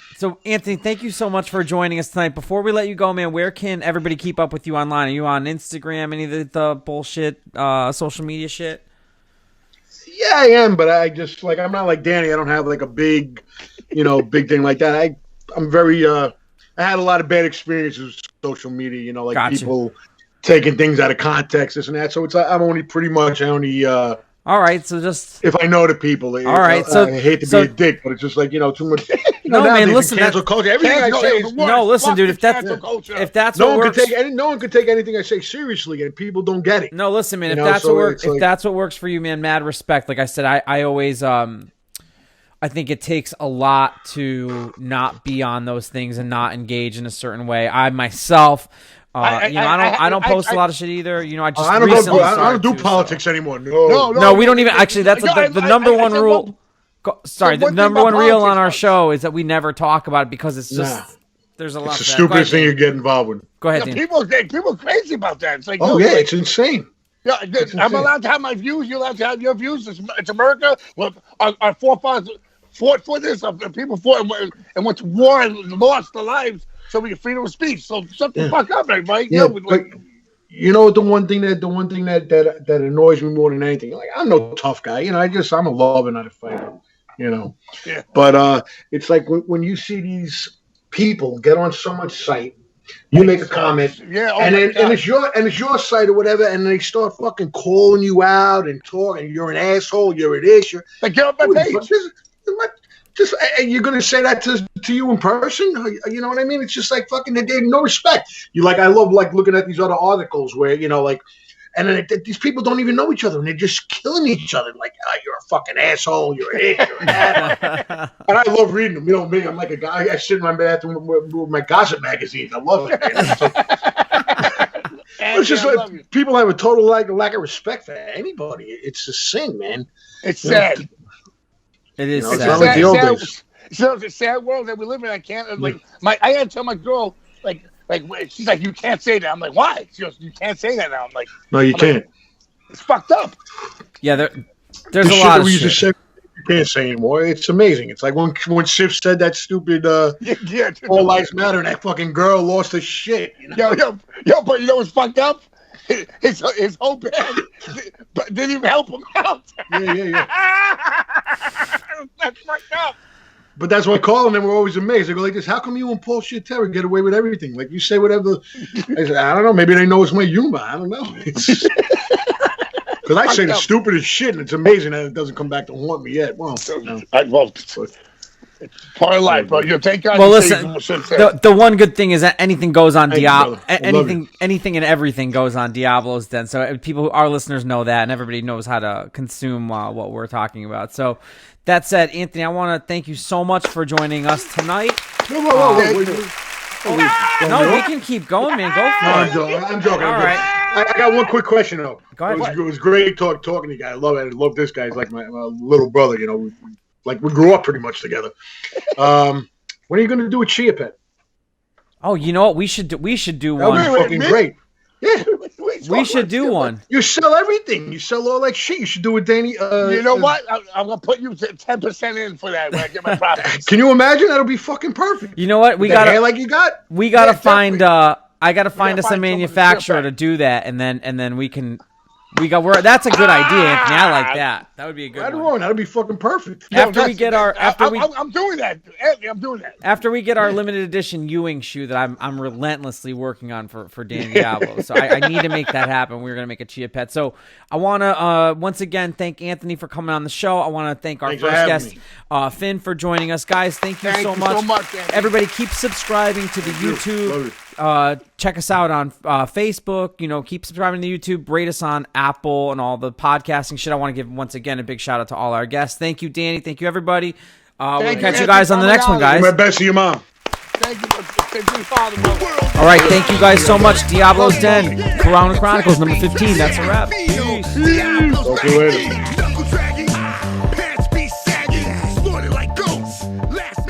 Anthony, thank you so much for joining us tonight. Before we let you go, man, where can everybody keep up with you online? Are you on Instagram, any of the bullshit social media shit? Yeah, I am, but I just I'm not like Danny. I don't have like a big, big thing like that. I'm very I had a lot of bad experiences with social media, people taking things out of context, this and that. So I'm only all right, so just if I know the people. All right, so I hate to be a dick, but it's just like too much. No, man, listen. Cancel culture. Everything I say is listen, dude. If that's what works, no one could take anything I say seriously, and people don't get it. No, listen, man. If that's what works, if that's what works for you, man, mad respect. Like I said, I always I think it takes a lot to not be on those things and not engage in a certain way. I myself. I don't post a lot of shit either. I don't do politics anymore. No, we don't even. Actually, that's the number one rule. The number one rule on our show is that we never talk about it because it's just there's a lot. It's the stupidest thing you get involved with. Go ahead, Dan. People are crazy about that. It's like, it's insane. Yeah, I'm allowed to have my views. You're allowed to have your views. It's America. Well, our forefathers fought for this. People fought and went to war and lost their lives. So we get freedom of speech. So shut the fuck up, everybody. Yeah, but the one thing that annoys me more than anything. I'm no tough guy. I'm a lover, not a fighter. Yeah. But it's like when you see these people get on someone's site You make a comment, yeah, and it's your site or whatever, and they start fucking calling you out and talking. You're an asshole. You're an ish. Like, get off my page. Just you're gonna say that to you in person? You know what I mean? It's just like fucking. They gave no respect. I love like looking at these other articles where like. And then these people don't even know each other, and they're just killing each other. Like, you're a fucking asshole. You're an idiot. You're an asshole. And I love reading them. You know me. I'm like a guy. I sit in my bathroom with my gossip magazines. I love it. It's just like people have a total lack of respect for anybody. It's a sin, man. It's sad. It is sad. sad. It's like the old days. So it's a sad world that we live in. I can't I had to tell my girl she's like, you can't say that. I'm like, why? She goes, you can't say that now. I'm like, no, you can't. Like, it's fucked up. Yeah, there's a lot of shit. You can't say anymore. It's amazing. It's like when Sif said that stupid all lives matter, and that fucking girl lost her shit. You know? Yo, but you know what's fucked up? His whole band didn't even help him out. Yeah. That's fucked up. But that's why Carl and them were always amazed. They go like this: how come you and Paul Shitera get away with everything? Like, you say whatever. I said, I don't know. Maybe they know it's my humor. I don't know. Because I say the stupidest shit, and it's amazing that it doesn't come back to haunt me yet. Well, it's part of life, bro. You thank God. Well, listen. The one good thing is that anything goes on Diablo. Anything and everything goes on Diablo's Den. So our listeners know that, and everybody knows how to consume what we're talking about. So. That said, Anthony, I want to thank you so much for joining us tonight. Whoa. No, we can keep going, man. Go for it. I'm joking. All right. I got one quick question, though. Go ahead. It was great talking to you guys. I love it. I love this guy. He's like my little brother. You know, we grew up pretty much together. When are you going to do a Chia Pet? Oh, you know what? We should do one. That would be fucking great. Yeah. We should do one. You sell everything. You sell all that shit. You should do it, Danny. You know what? I'm gonna put you 10% in for that when I get my profits. Can you imagine? That'll be fucking perfect. You know what? We got like you got. We gotta find. I gotta find us a manufacturer to do that, and then we can. That's a good idea, Anthony. I like that. That would be a good one. That'd be fucking perfect. I'm doing that. Anthony, I'm doing that. After we get our limited edition Ewing shoe that I'm relentlessly working on for Dan Diablo. So I need to make that happen. We're gonna make a Chia Pet. So I wanna once again thank Anthony for coming on the show. I wanna thank our first guest, Finn, for joining us. Guys, thank you so much. Everybody keep subscribing to the YouTube. Check us out on Facebook. Keep subscribing to YouTube. Rate us on Apple and all the podcasting shit. I want to give once again a big shout out to all our guests. Thank you, Danny. Thank you, everybody. We'll catch you guys on the next one, guys. My best to your mom. Thank you. Thank you, Father. All right, thank you guys so much. Diablo's Den, Chronicles number 15. That's a wrap. Peace. Talk to you later. Knuckle dragging, pants be sagging, snorted like goats. Last